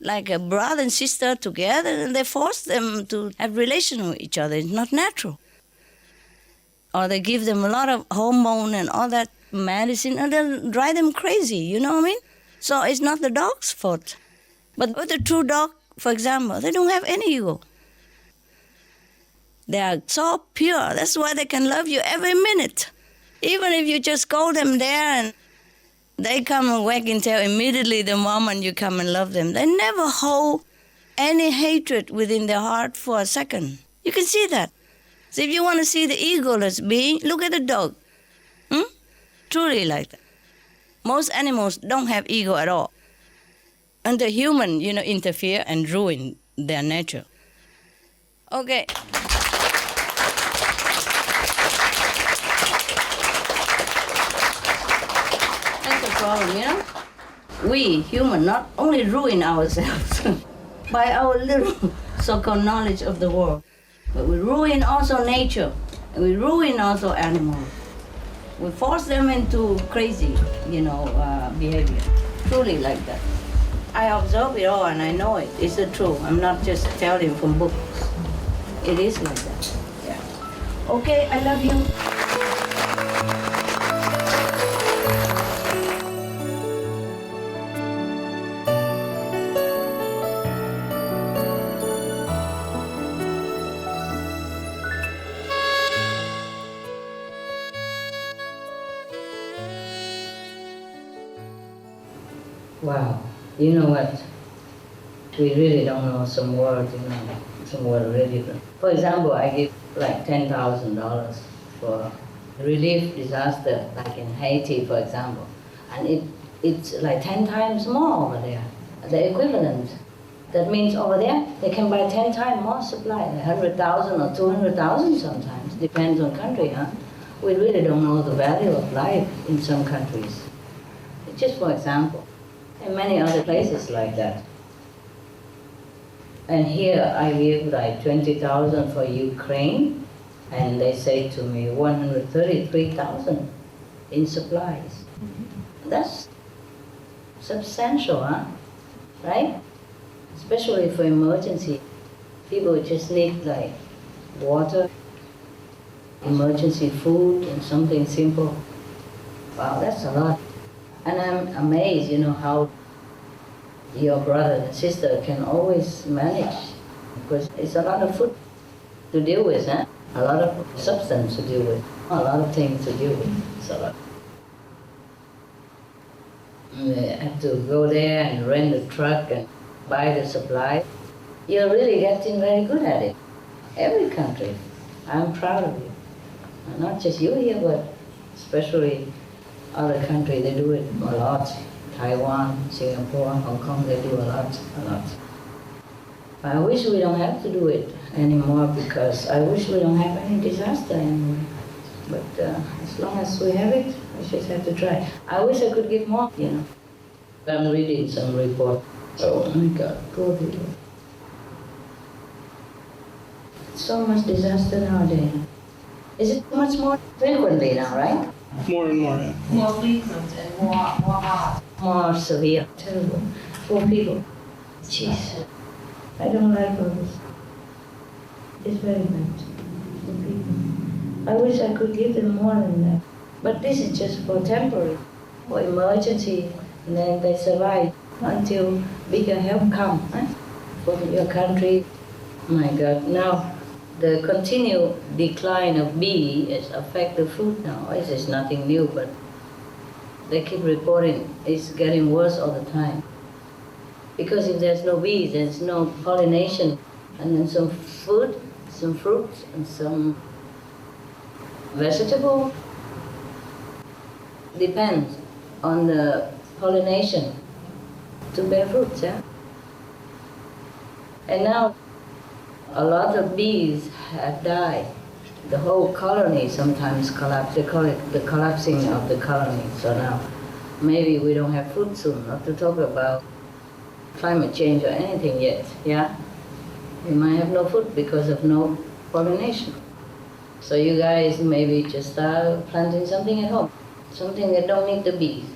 Speaker 2: Like a brother and sister together and they force them to have relation with each other. It's not natural. Or they give them a lot of hormone and all that medicine and they'll drive them crazy, you know what I mean? So it's not the dog's fault. But with a true dog, for example, they don't have any ego. They are so pure. That's why they can love you every minute. Even if you just call them there and they come and wag and tail immediately the moment you come and love them. They never hold any hatred within their heart for a second. You can see that. So if you want to see the egoless being, look at the dog. Truly like that. Most animals don't have ego at all. And the human, you know, interfere and ruin their nature. Okay. That's the problem, you know? We, human, not only ruin ourselves by our little so-called knowledge of the world, but we ruin also nature, and we ruin also animals. We force them into crazy, you know, behavior. Truly like that. I observe it all and I know it. It's the truth. I'm not just telling from books. It is like that. Yeah. Okay, I love you. Wow, you know what? We really don't know some words, you know, some words really different. For example, I give like $10,000 for relief disaster, like in Haiti, for example. And it's like 10 times more over there, the equivalent. That means over there, they can buy 10 times more supply, 100,000 or 200,000 sometimes, depends on country, huh? We really don't know the value of life in some countries. Just for example, and many other places like that. And here I give like 20,000 for Ukraine, and they say to me 133,000 in supplies. That's substantial, huh? Right? Especially for emergency. People just need like water, emergency food, and something simple. Wow, that's a lot. And I'm amazed, how your brother and sister can always manage, because it's a lot of food to deal with, huh? A lot of substance to deal with, a lot of things to deal with. It's a lot. They have to go there and rent a truck and buy the supply. You're really getting very good at it. Every country. I'm proud of you. Not just you here, but especially other countries, they do it a lot. Taiwan, Singapore, Hong Kong, they do a lot. I wish we don't have to do it anymore, because I wish we don't have any disaster anymore. But as long as we have it, we just have to try. I wish I could give more, I'm reading some report. Oh my God, poor people. So much disaster nowadays. Is it much more frequently now, right?
Speaker 7: More and more, yeah.
Speaker 2: More frequent and more hard. More severe. Terrible. Poor people. Jeez. I don't like all this. It's very bad. Poor people. I wish I could give them more than that. But this is just for temporary, for emergency, and then they survive until bigger help comes, from your country. My God, now the continued decline of bee has affected the food now. This is nothing new, but they keep reporting it's getting worse all the time. Because if there's no bees, there's no pollination, and then some food, some fruits, and some vegetable depends on the pollination to bear fruits, yeah? And now a lot of bees have died. The whole colony sometimes collapse. They call it the collapsing of the colony. So now maybe we don't have food soon, not to talk about climate change or anything yet, yeah? We might have no food because of no pollination. So you guys maybe just start planting something at home, something that don't need the bees.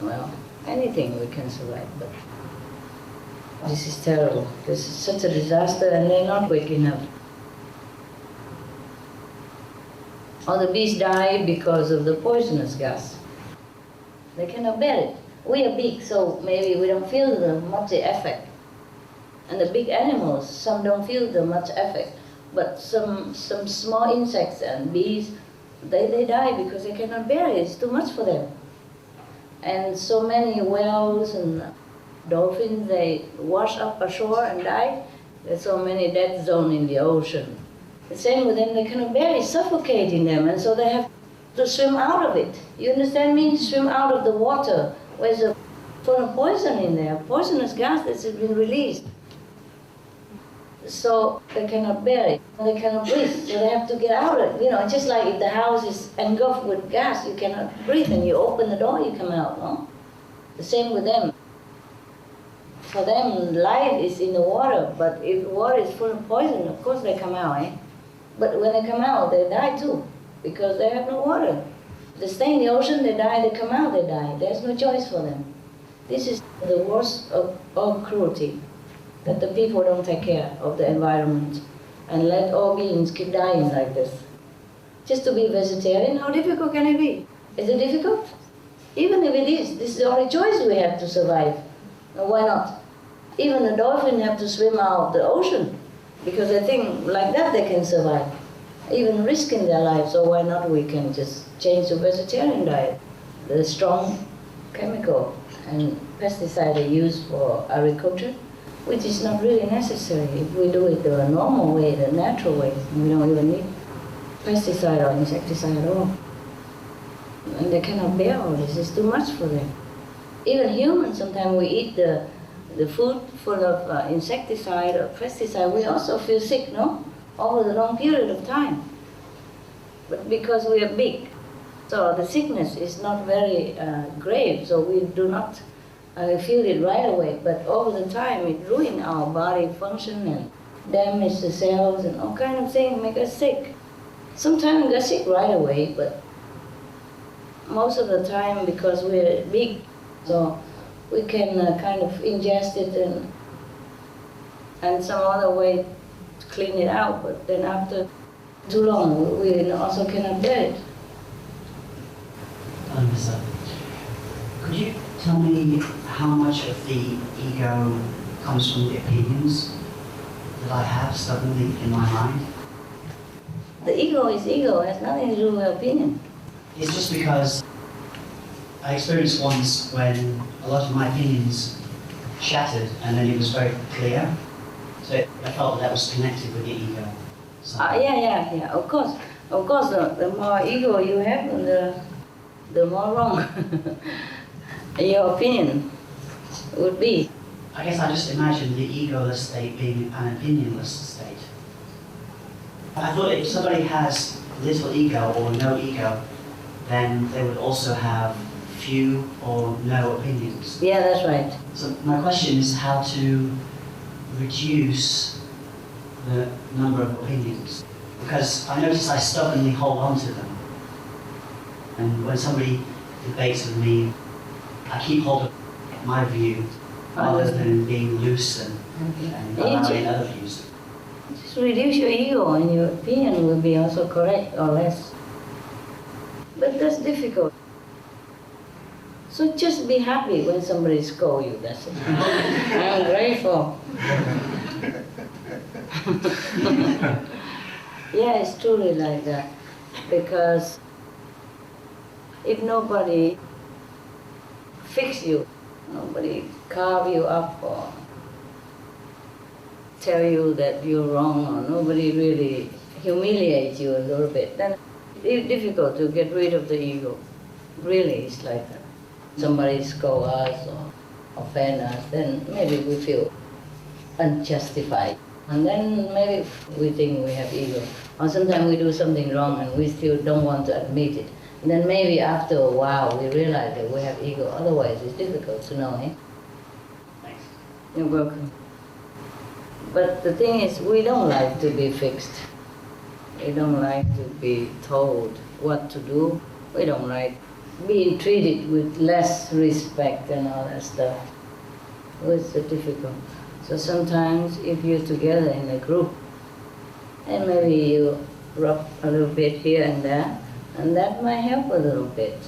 Speaker 2: Well, anything we can survive, but this is terrible. This is such a disaster, and they're not waking up. All the bees die because of the poisonous gas. They cannot bear it. We are big, so maybe we don't feel much effect. And the big animals, some don't feel the much effect. But some small insects and bees, they die because they cannot bear it. It's too much for them. And so many whales and dolphins, they wash up ashore and die. There's so many death zones in the ocean. The same with them, they cannot bear it, suffocating them, and so they have to swim out of it. You understand me? Swim out of the water. There's a full of poison in there, poisonous gas that has been released. So they cannot bear it, they cannot breathe, so they have to get out of it. Just like if the house is engulfed with gas, you cannot breathe, and you open the door, you come out, no? The same with them. For them, life is in the water, but if water is full of poison, of course they come out, But when they come out, they die too, because they have no water. They stay in the ocean, they die, they come out, they die. There's no choice for them. This is the worst of all cruelty, that the people don't take care of the environment and let all beings keep dying like this. Just to be vegetarian, how difficult can it be? Is it difficult? Even if it is, this is the only choice we have to survive. Now, why not? Even the dolphins have to swim out of the ocean because they think like that they can survive, even risking their lives. So why not we can just change to vegetarian diet? The strong chemical and pesticide they use for agriculture, which is not really necessary. If we do it the normal way, the natural way, we don't even need pesticide or insecticide at all. And they cannot bear all this, it's too much for them. Even humans, sometimes we eat the the food full of insecticide or pesticide, we also feel sick, no? Over the long period of time. But because we are big, so the sickness is not very grave, so we do not feel it right away. But over the time, it ruins our body function and damage the cells and all kind of things, make us sick. Sometimes we get sick right away, but most of the time, because we're big, so we can kind of ingest it and some other way to clean it out. But then after too long, we also cannot bear it.
Speaker 7: Mister, could you tell me how much of the ego comes from the opinions that I have stubbornly in my mind?
Speaker 2: The ego is ego, it has nothing to do with opinion.
Speaker 7: It's just because I experienced once when a lot of my opinions shattered and then it was very clear. So I felt that was connected with the ego.
Speaker 2: Yeah, of course. Of course, the more ego you have, the more wrong your opinion would be.
Speaker 7: I guess I just imagined the egoless state being an opinionless state. I thought if somebody has little ego or no ego, then they would also have few or no opinions.
Speaker 2: Yeah, that's right.
Speaker 7: So my question is how to reduce the number of opinions. Because I notice I stubbornly hold on to them. And when somebody debates with me, I keep hold of my view rather than being loose and allowing other views.
Speaker 2: Just reduce your ego and your opinion will be also correct or less. But that's difficult. So just be happy when somebody scolds you, that's it. I'm grateful. Yeah, it's truly like that. Because if nobody fix you, nobody carve you up or tell you that you're wrong, or nobody really humiliates you a little bit, then it's difficult to get rid of the ego. Really, it's like that. Somebody scold us or offend us, then maybe we feel unjustified. And then maybe we think we have ego. Or sometimes we do something wrong and we still don't want to admit it. And then maybe after a while we realize that we have ego. Otherwise it's difficult to know, eh?
Speaker 7: Thanks.
Speaker 2: You're welcome. But the thing is, we don't like to be fixed. We don't like to be told what to do. We don't like being treated with less respect and all that stuff. It's difficult. So sometimes if you're together in a group, and maybe you rub a little bit here and there, and that might help a little bit.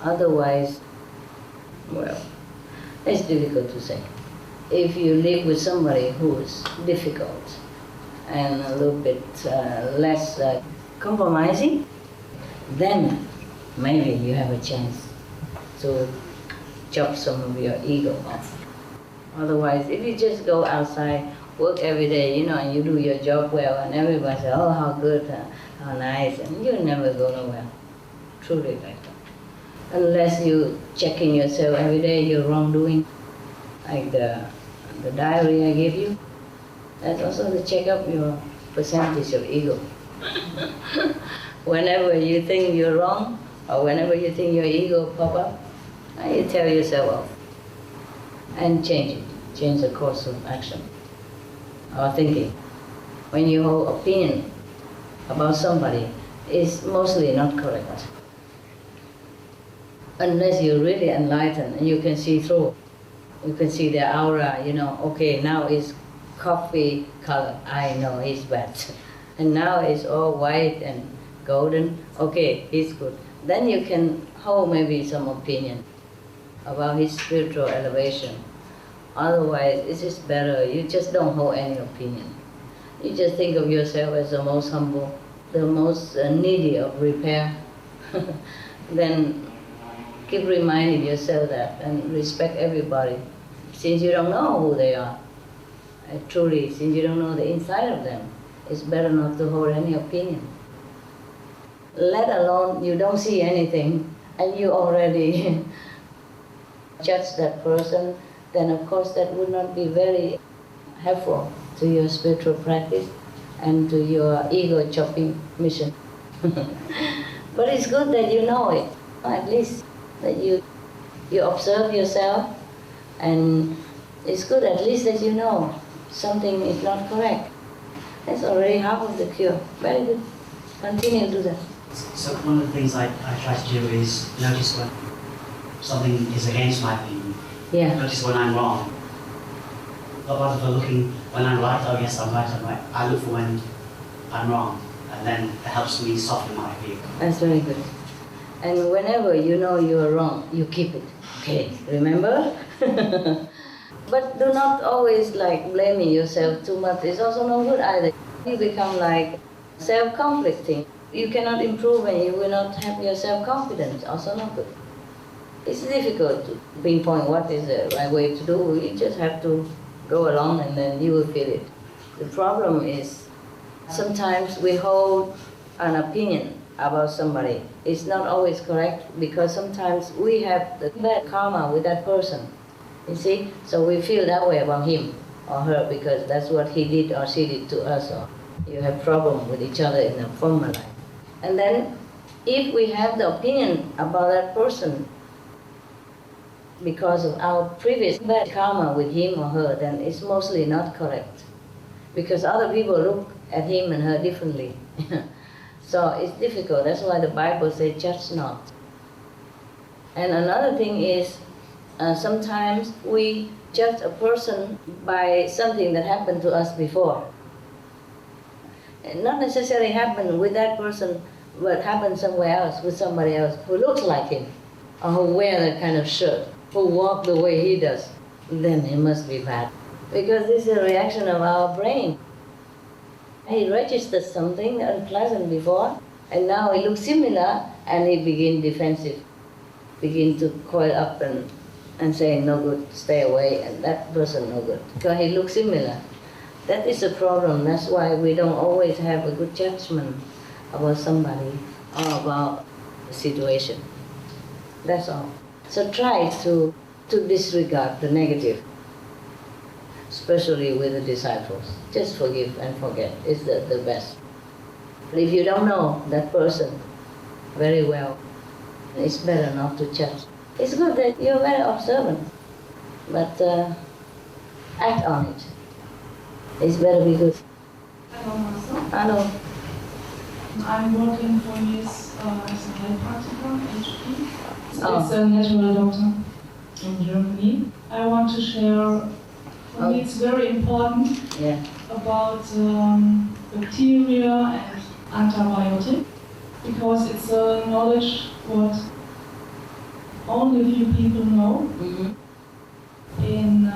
Speaker 2: Otherwise, well, it's difficult to say. If you live with somebody who's difficult and a little bit less compromising, then maybe you have a chance to chop some of your ego off. Otherwise, if you just go outside, work every day, and you do your job well, and everybody says, oh, how good, how nice, and you never go nowhere. Truly like that. Unless you check in yourself every day, your wrongdoing, like the diary I gave you, that's also to check up your percentage of ego. Whenever you think you're wrong, or whenever you think your ego pop up, you tell yourself off and change it. Change the course of action or thinking. When you hold opinion about somebody, it's mostly not correct. Unless you're really enlightened and you can see through. You can see their aura, okay, now it's coffee color, I know it's bad. And now it's all white and golden, okay, he's good. Then you can hold maybe some opinion about his spiritual elevation. Otherwise, it's just better, you just don't hold any opinion. You just think of yourself as the most humble, the most needy of repair. Then keep reminding yourself that and respect everybody. Since you don't know who they are, truly, since you don't know the inside of them, it's better not to hold any opinion. Let alone you don't see anything and you already judge that person then of course that would not be very helpful to your spiritual practice and to your ego chopping mission. But it's good that you know it, at least that you observe yourself, and it's good at least that you know something is not correct. That's already half of the cure. Very good. Continue to do that.
Speaker 7: So one of the things I try to do is notice when something is against my opinion.
Speaker 2: Yeah.
Speaker 7: Notice when I'm wrong. But rather than looking when I'm right, oh yes, I'm right, I look for when I'm wrong. And then it helps me soften my view.
Speaker 2: That's very good. And whenever you know you are wrong, you keep it. Okay, remember? But do not always like blaming yourself too much. It's also no good either. You become like self-conflicting. You cannot improve and you will not have your self-confidence. Also not good. It's difficult to pinpoint what is the right way to do. You just have to go along and then you will feel it. The problem is sometimes we hold an opinion about somebody. It's not always correct because sometimes we have the bad karma with that person. You see? So we feel that way about him or her because that's what he did or she did to us, or you have problem with each other in a former life. And then if we have the opinion about that person because of our previous bad karma with him or her, then it's mostly not correct. Because other people look at him and her differently. So it's difficult. That's why the Bible says, judge not. And another thing is, sometimes we judge a person by something that happened to us before. And not necessarily happened with that person, but happened somewhere else, with somebody else who looks like him, or who wears that kind of shirt, who walks the way he does. Then he must be bad. Because this is a reaction of our brain. He registered something unpleasant before, and now it looks similar, and he begins defensive, begin to coil up and say, no good, stay away, and that person no good, because he looks similar. That is a problem. That's why we don't always have a good judgment about somebody or about the situation. That's all. So try to disregard the negative, especially with the disciples. Just forgive and forget is the best. But if you don't know that person very well, it's better not to judge. It's good that you're very observant, but act on it. It's better be good.
Speaker 8: Hello, Master.
Speaker 2: Hello.
Speaker 8: I'm working for years as a Heilpraktiker, HP.
Speaker 2: Oh.
Speaker 8: It's a natural doctor in Germany. I want to share, for me it's very important,
Speaker 2: Yeah.
Speaker 8: about bacteria and antibiotic, because it's a knowledge what only a few people know.
Speaker 2: Mm-hmm.
Speaker 8: In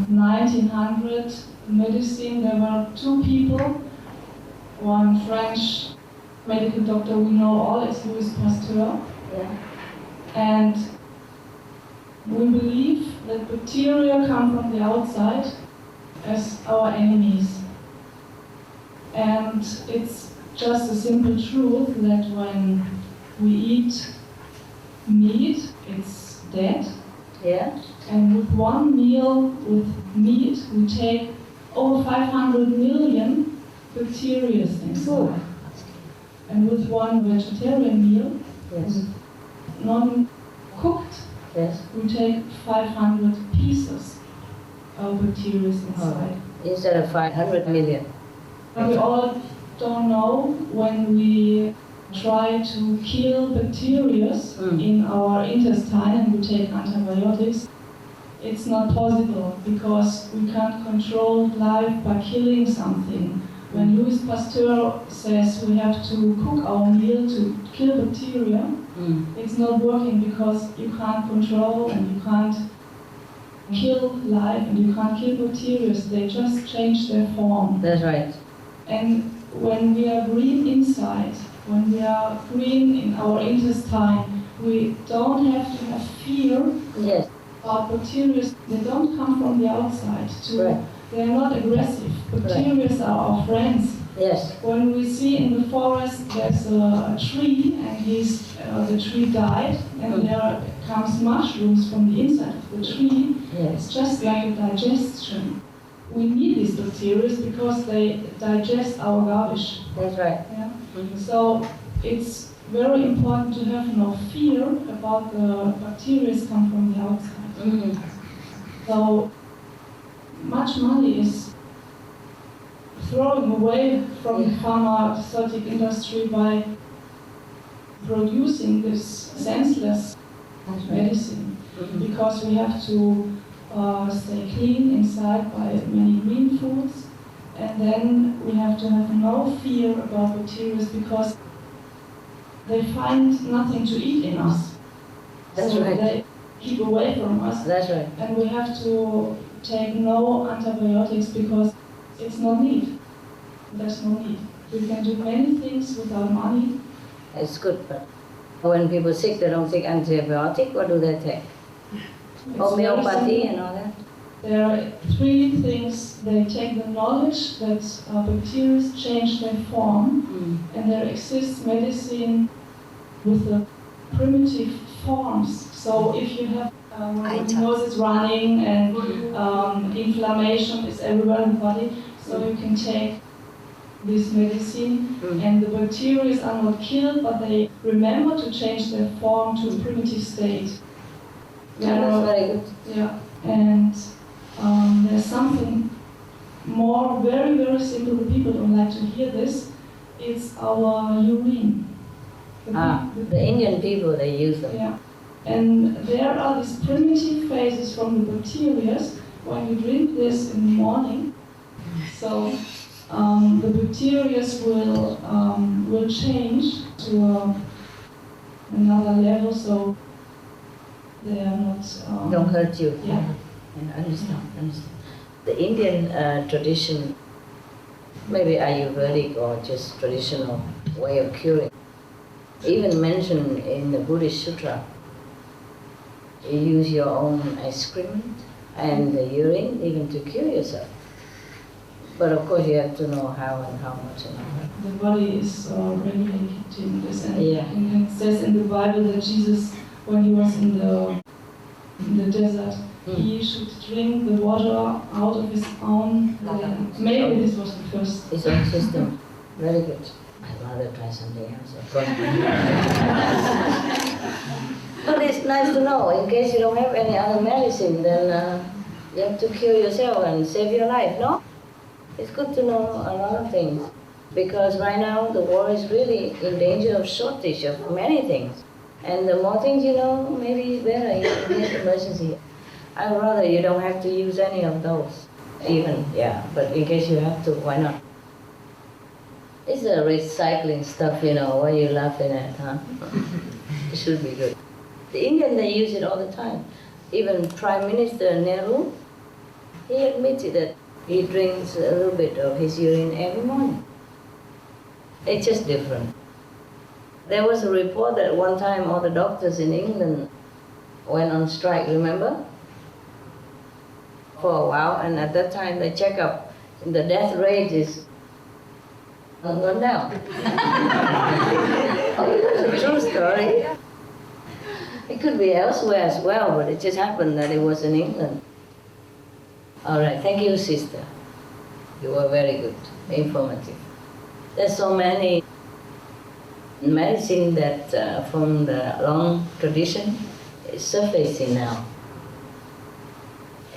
Speaker 8: 1900 medicine, there were two people, one French medical doctor we know all is Louis Pasteur,
Speaker 2: Yeah.
Speaker 8: and we believe that bacteria come from the outside as our enemies. And it's just a simple truth that when we eat meat, it's dead.
Speaker 2: Yeah.
Speaker 8: And with one meal with meat, we take over 500 million bacteria inside. And with one vegetarian meal,
Speaker 2: Yes.
Speaker 8: non-cooked,
Speaker 2: Yes.
Speaker 8: we take 500 pieces of bacteria inside.
Speaker 2: Instead of 500 million.
Speaker 8: And we all don't know when we try to kill bacteria in our intestine and we take antibiotics, it's not possible because we can't control life by killing something. When Louis Pasteur says we have to cook our meal to kill bacteria, it's not working because you can't control and you can't kill life and you can't kill bacteria. They just change their form.
Speaker 2: That's right.
Speaker 8: And when we are green inside, when we are green in our intestine, we don't have to have fear
Speaker 2: Yes.
Speaker 8: about bacteria. They don't come from the outside.
Speaker 2: Right.
Speaker 8: They are not aggressive. Bacteria are our friends.
Speaker 2: Yes.
Speaker 8: When we see in the forest there's a tree and the tree died and there comes mushrooms from the inside of the tree,
Speaker 2: Yes.
Speaker 8: it's just like a digestion. We need these bacteria because they digest our garbage.
Speaker 2: That's right.
Speaker 8: Yeah?
Speaker 2: Mhm.
Speaker 8: So it's very important to have no fear about the bacteria come from the outside.
Speaker 2: Mhm.
Speaker 8: So much money is thrown away from the pharmaceutical industry by producing this senseless
Speaker 2: That's right.
Speaker 8: medicine,
Speaker 2: Mhm.
Speaker 8: because we have to stay clean inside by many green foods, and then we have to have no fear about bacteria because they find nothing to eat in us.
Speaker 2: That's
Speaker 8: so
Speaker 2: right.
Speaker 8: They keep away from us,
Speaker 2: That's right.
Speaker 8: and we have to take no antibiotics because it's no need. There's no need. We can do many things without money.
Speaker 2: It's good, but when people are sick, they don't take antibiotic. What do they take?
Speaker 8: It's
Speaker 2: Homeopathy
Speaker 8: very
Speaker 2: and all that?
Speaker 8: There are three things. They take the knowledge that bacteria change their form, and there exists medicine with the primitive forms. So if you have your nose is running and inflammation is everywhere in the body, so you can take this medicine, and the bacteria are not killed, but they remember to change their form to a primitive state.
Speaker 2: Yeah, that's very good.
Speaker 8: Yeah, and there's something more, very, very simple. The people don't like to hear this. It's our urine.
Speaker 2: The Indian people, they use them.
Speaker 8: Yeah, and there are these primitive phases from the bacteria when you drink this in the morning. So the bacteria will change to another level, so they are not.
Speaker 2: Don't hurt you.
Speaker 8: Yeah.
Speaker 2: Understand. The Indian tradition, maybe Ayurvedic or just traditional way of curing, even mentioned in the Buddhist Sutra, you use your own excrement and the urine even to cure yourself. But of course you have to know how and how much and how.
Speaker 8: The body is regulating this, and
Speaker 2: Yeah.
Speaker 8: it says in the Bible that Jesus, when he was in the desert, he should drink the water out of his own land. Maybe this was the first.
Speaker 2: His own system. Very good. I'd rather try something else, of course. But it's nice to know, in case you don't have any other medicine, then you have to cure yourself and save your life, no? It's good to know a lot of things, because right now the world is really in danger of shortage of many things. And the more things you know, maybe better in case emergency. I'd rather you don't have to use any of those, even, yeah, but in case you have to, why not? It's a recycling stuff, you know, what are you laughing at, huh? It should be good. The Indian, they use it all the time. Even Prime Minister Nehru, he admitted that he drinks a little bit of his urine every morning. It's just different. There was a report that one time all the doctors in England went on strike, remember? For a while, and at that time the checkup, the death rate is gone down. It's a true story. It could be elsewhere as well, but it just happened that it was in England. All right, thank you, sister. You were very good, informative. There's so many medicine that from the long tradition is surfacing now.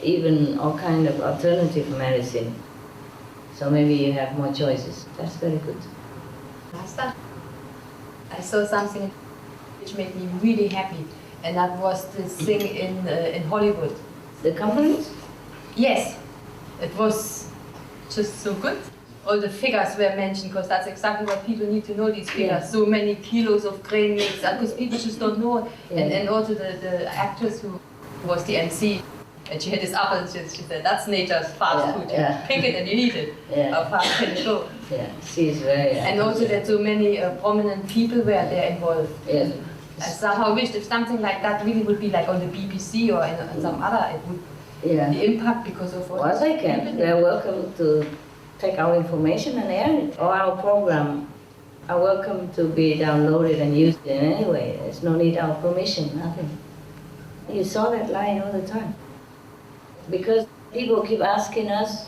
Speaker 2: Even all kind of alternative medicine. So maybe you have more choices. That's very good.
Speaker 9: Last time, I saw something which made me really happy, and that was this thing in Hollywood.
Speaker 2: The companies?
Speaker 9: Yes, it was just so good. All the figures were mentioned, because that's exactly what people need to know, these figures.
Speaker 2: Yeah.
Speaker 9: So many kilos of grain mix, because people just don't know.
Speaker 2: Yeah.
Speaker 9: And also the actress who was the MC, and she had this apple, and she said, that's nature's fast food. You pick it and you eat it.
Speaker 2: Yeah.
Speaker 9: How fast can it go?
Speaker 2: Yeah, she's very...
Speaker 9: And also that so many prominent people were there involved.
Speaker 2: Yeah.
Speaker 9: I somehow wished if something like that really would be like on the BBC or in some other, it would
Speaker 2: Yeah.
Speaker 9: the impact because of what.
Speaker 2: Well, they can. They're welcome to take our information and air it. Or our program are welcome to be downloaded and used in any way. There's no need our permission, nothing. You saw that line all the time. Because people keep asking us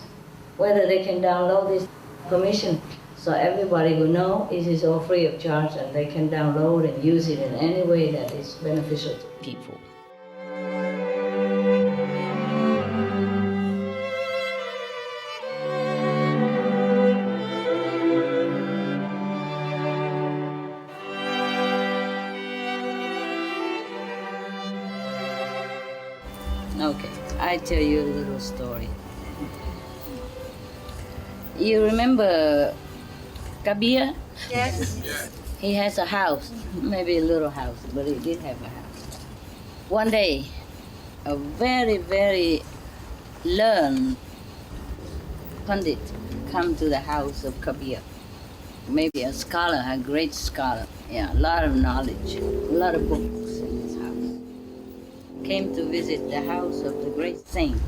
Speaker 2: whether they can download this permission. So everybody will know it is all free of charge and they can download and use it in any way that is beneficial to people. Okay, I tell you a little story. You remember Kabir?
Speaker 9: Yes.
Speaker 2: He has a house, maybe a little house, but he did have a house. One day, a very, very learned pundit come to the house of Kabir. Maybe a scholar, a great scholar. Yeah, a lot of knowledge, a lot of books in his house. Came to visit the house of the great saint.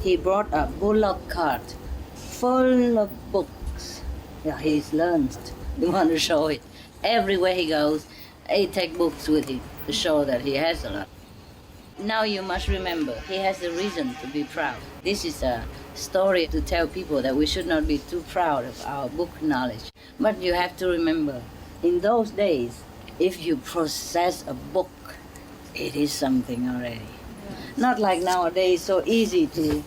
Speaker 2: He brought a bullock cart full of books. Yeah, he's learned. We want to show it. Everywhere he goes, he takes books with him to show that he has a lot. Now you must remember, he has a reason to be proud. This is a story to tell people that we should not be too proud of our book knowledge. But you have to remember, in those days, if you possess a book, it is something already. Not like nowadays, so easy to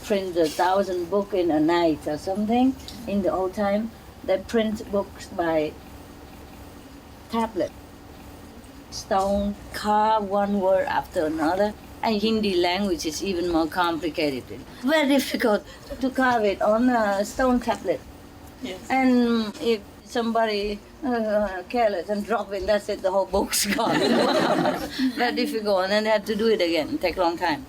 Speaker 2: print 1,000 books in a night or something. In the old time, they print books by tablet, stone, carve one word after another. And Hindi language is even more complicated. Very difficult to carve it on a stone tablet. Yes. And if somebody careless and drop it, that's it, the whole book's gone. Very difficult, and then they have to do it again. Take a long time.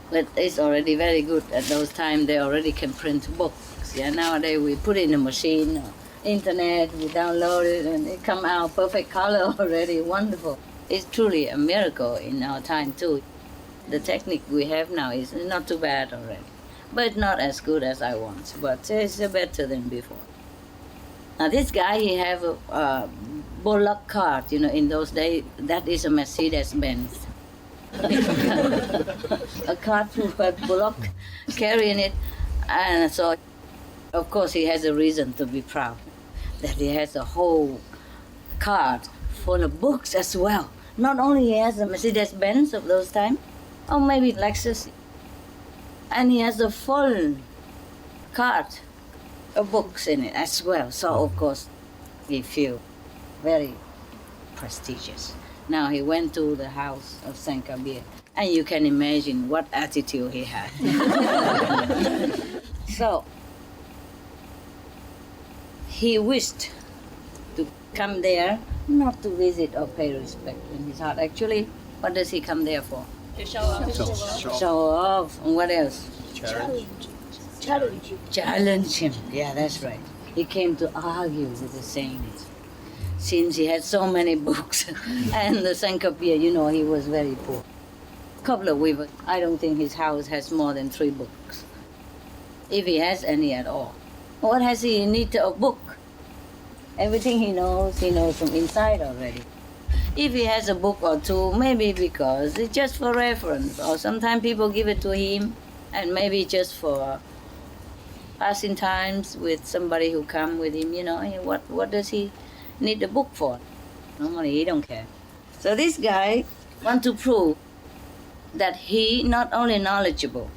Speaker 2: But it's already very good. At those times, they already can print books. Yeah, nowadays we put it in a machine, or internet, we download it, and it come out perfect color already. Wonderful. It's truly a miracle in our time too. The technique we have now is not too bad already, but not as good as I want. But it's better than before. Now this guy, he have a bullock cart. You know, in those days, that is a Mercedes-Benz. A cart with a bullock carrying it, and so of course he has a reason to be proud that he has a whole cart full of books as well. Not only he has a Mercedes-Benz of those times, or maybe Lexus, and he has a full cart of books in it as well. So of course he feel very prestigious. Now he went to the house of Saint Kabir, and you can imagine what attitude he had. So he wished to come there, not to visit or pay respect in his heart. Actually, what does he come there for?
Speaker 10: To show off.
Speaker 2: Show off. And what else?
Speaker 10: Challenge.
Speaker 2: Challenge him. Yeah, that's right. He came to argue with the saints. Since he had so many books, and the Saint Kabir, you know, he was very poor. Couple of weavers. I don't think his house has more than 3 books, if he has any at all. What has he need of book? Everything he knows from inside already. If he has a book or two, maybe because it's just for reference, or sometimes people give it to him, and maybe just for passing times with somebody who come with him. You know, what does he need the book for? Normally he don't care. So this guy want to prove that he not only knowledgeable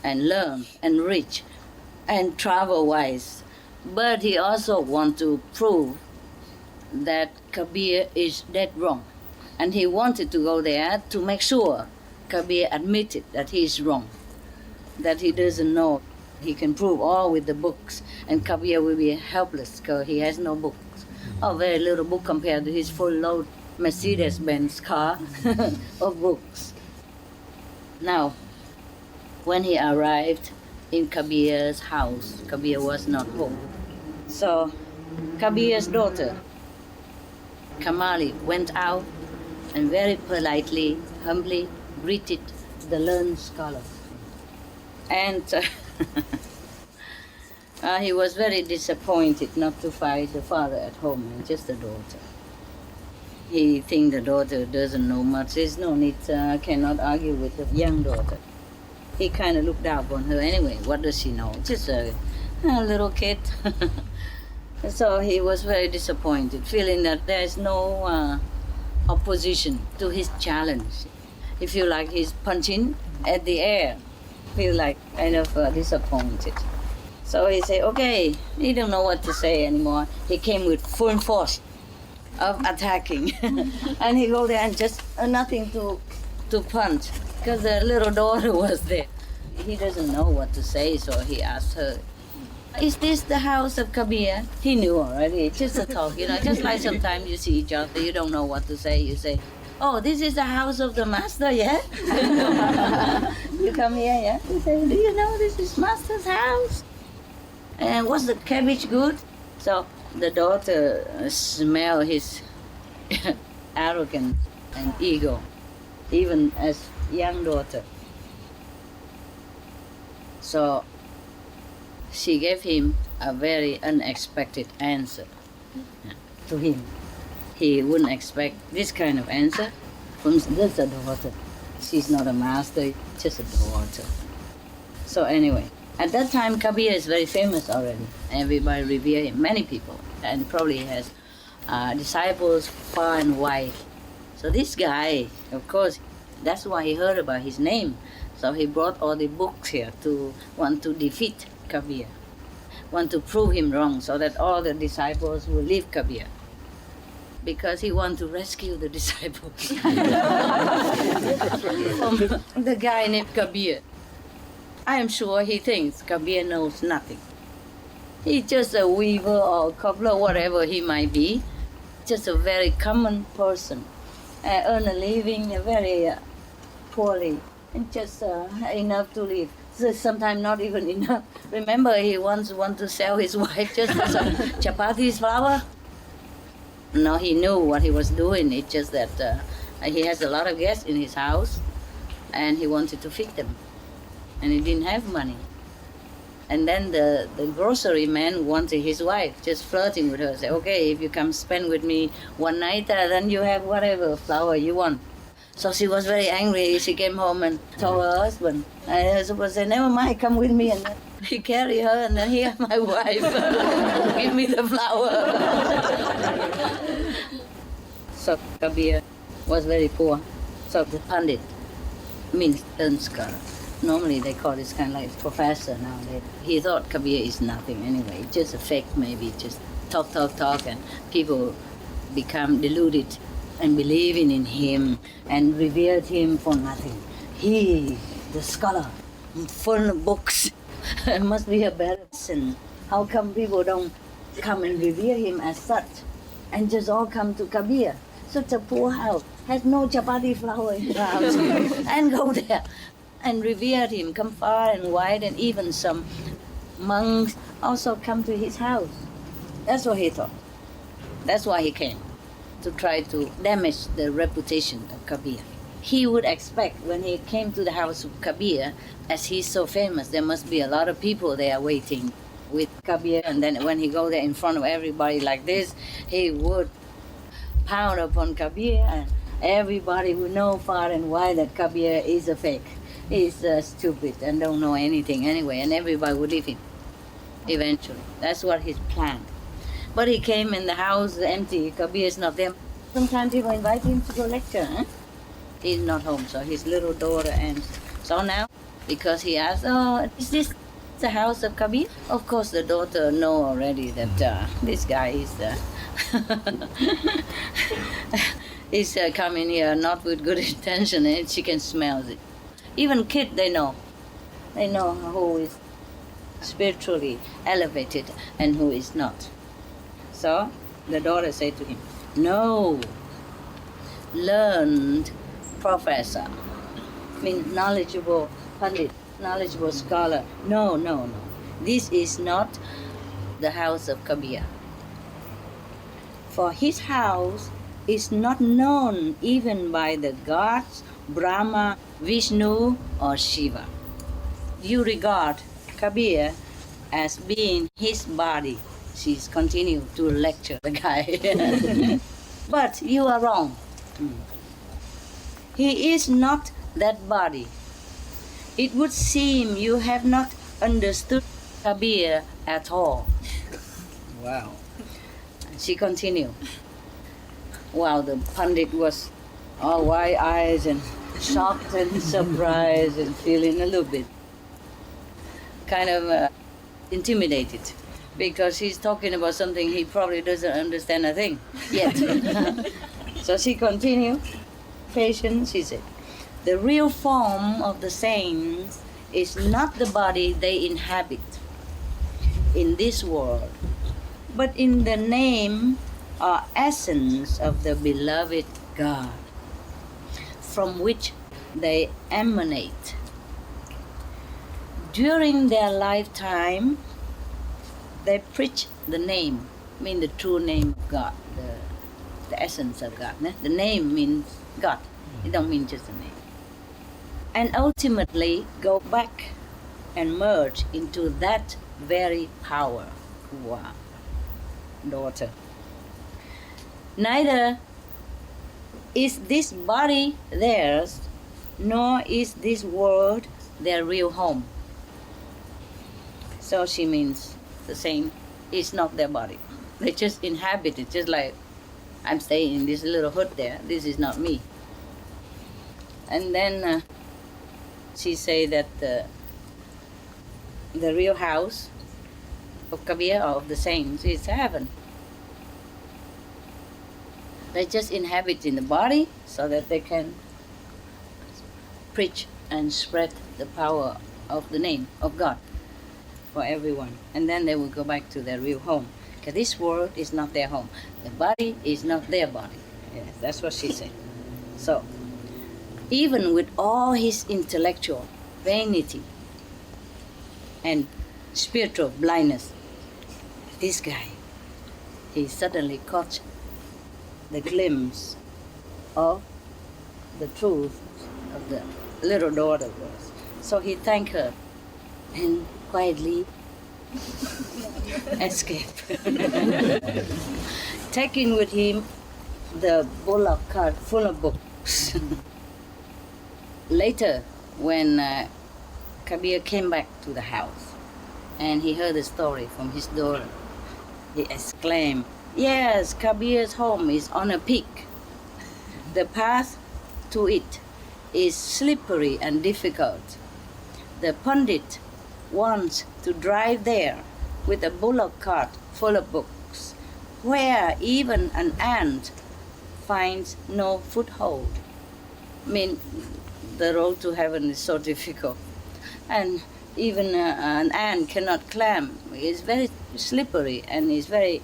Speaker 2: and learn and rich and travel wise, but he also want to prove that Kabir is dead wrong. And he wanted to go there to make sure Kabir admitted that he is wrong, that he doesn't know. He can prove all with the books, and Kabir will be helpless because he has no books. Oh, very little book compared to his full load Mercedes-Benz car of books. Now, when he arrived in Kabir's house, Kabir was not home. So Kabir's daughter, Kamali, went out and very politely, humbly greeted the learned scholar. And He was very disappointed not to find the father at home and just the daughter. He thinks the daughter doesn't know much. There's no need, cannot argue with the young daughter. He kind of looked down on her anyway. What does she know? Just a little kid. So he was very disappointed, feeling that there's no opposition to his challenge. He feel like he's punching at the air. Feel like kind of disappointed. So he said, okay, he don't know what to say anymore. He came with full force of attacking. And he go there and just nothing to punch, because the little daughter was there. He doesn't know what to say, so he asked her, is this the house of Kabir? He knew already, just a talk, just like sometimes you see each other, you don't know what to say, you say, oh, this is the house of the master, yeah? You come here, yeah? You say, do you know this is master's house? And was the cabbage good? So the daughter smelled his arrogance and ego, even as young daughter. So she gave him a very unexpected answer to him. He wouldn't expect this kind of answer from just a daughter. She's not a master, just a daughter. So anyway, at that time Kabir is very famous already. Everybody revere him, many people, and probably has disciples far and wide. So this guy, of course, that's why he heard about his name. So he brought all the books here to want to defeat Kabir, want to prove him wrong so that all the disciples will leave Kabir. Because he wants to rescue the disciples from the guy named Kabir. I am sure he thinks Kabir knows nothing. He's just a weaver or cobbler, whatever he might be, just a very common person, earn a living very poorly, and just enough to live. So sometimes not even enough. Remember, he once wanted to sell his wife just for some chapatis flour. No, he knew what he was doing. It's just that he has a lot of guests in his house, and he wanted to feed them, and he didn't have money. And then the grocery man wanted his wife, just flirting with her. Say, okay, if you come spend with me one night, then you have whatever flour you want. So she was very angry. She came home and told her husband. And her husband said, never mind, come with me. And then he carried her, and then here's my wife. Give me the flour. So Kabir was very poor. So the Pandit means learned scholar. Normally they call this kind of like professor nowadays. He thought Kabir is nothing anyway, just a fake maybe, just talk, and people become deluded and believing in him and revered him for nothing. He, the scholar, full of books, must be a better person. How come people don't come and revere him as such and just all come to Kabir? Such a poor house, has no chapati flour in the house, and go there and revere him, come far and wide, and even some monks also come to his house. That's what he thought. That's why he came, to try to damage the reputation of Kabir. He would expect when he came to the house of Kabir, as he's so famous, there must be a lot of people there waiting with Kabir, and then when he go there in front of everybody like this, he would pound upon Kabir, and everybody would know far and wide that Kabir is a fake. He's stupid and don't know anything anyway, and everybody would leave him eventually. That's what he planned. But he came in the house empty, Kabir is not there. Sometimes people invite him to go lecture. He's not home, so his little daughter answers. So now, because he asked, oh, is this the house of Kabir? Of course the daughter know already that this guy is he's coming here not with good intention, and she can smell it. Even kids, they know who is spiritually elevated and who is not. So the daughter said to him, no, learned professor, means knowledgeable Pandit, knowledgeable scholar. No. This is not the house of Kabir. For his house is not known even by the gods, Brahma, Vishnu, or Shiva. You regard Kabir as being his body. She's continued to lecture the guy. But you are wrong. He is not that body. It would seem you have not understood Kabir at all. Wow. She continued. Wow, the Pandit was all wide eyes and shocked and surprised and feeling a little bit kind of intimidated, because he's talking about something he probably doesn't understand a thing yet. So she continued, patient, she said, the real form of the saints is not the body they inhabit in this world, but in the name or essence of the beloved God, from which they emanate. During their lifetime, they preach the name, mean the true name of God, the essence of God. The name means God. It don't mean just a name. And ultimately go back and merge into that very power. Wow, daughter. Neither is this body theirs, nor is this world their real home. So she means the same. It's not their body. They just inhabit it, just like I'm staying in this little hut there. This is not me. And then she say that the real house of Kabir, or of the saints, is heaven. They just inhabit in the body so that they can preach and spread the power of the name of God for everyone. And then they will go back to their real home. Because this world is not their home. The body is not their body. Yes, that's what she said. So, even with all his intellectual vanity and spiritual blindness, this guy, he suddenly caught the glimpse of the truth of the little daughter was. So he thanked her and quietly escaped, taking with him the bullock cart full of books. Later, when Kabir came back to the house and he heard the story from his daughter, he exclaimed, yes, Kabir's home is on a peak. The path to it is slippery and difficult. The Pandit wants to drive there with a bullock cart full of books, where even an ant finds no foothold. I mean, the road to heaven is so difficult. And even an ant cannot climb. It's very slippery and it's very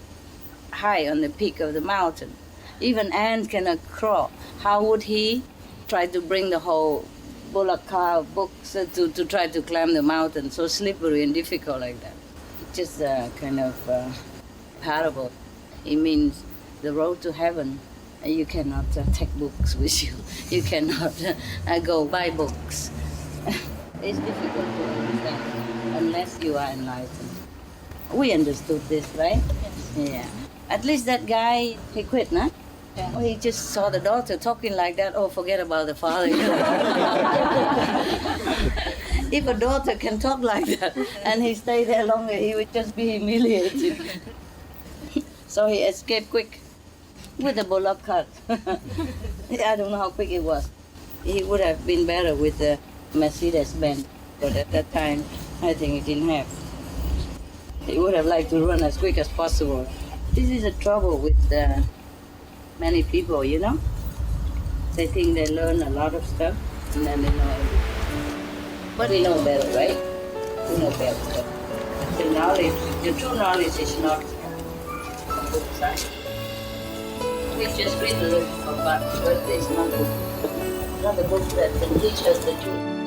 Speaker 2: high on the peak of the mountain. Even ant cannot crawl. How would he try to bring the whole bullock car of books to try to climb the mountain, so slippery and difficult like that? It's just a kind of parable. It means the road to heaven, you cannot take books with you. You cannot go buy books. It's difficult to understand unless you are enlightened. We understood this, right? Yes. Yeah. At least that guy, he quit, nah? Yeah. Oh, he just saw the daughter talking like that. Oh, forget about the father. If a daughter can talk like that and he stayed there longer, he would just be humiliated. So he escaped quick with the bullock cart. I don't know how quick it was. He would have been better with the Mercedes-Benz, but at that time, I think he didn't have. He would have liked to run as quick as possible. This is the trouble with many people, you know? They think they learn a lot of stuff, and then they know everything. But we know better, right? We know better. The knowledge, the true knowledge is not a book, right? We just read the little about, but it's not a book. Not a book that can teach us the truth.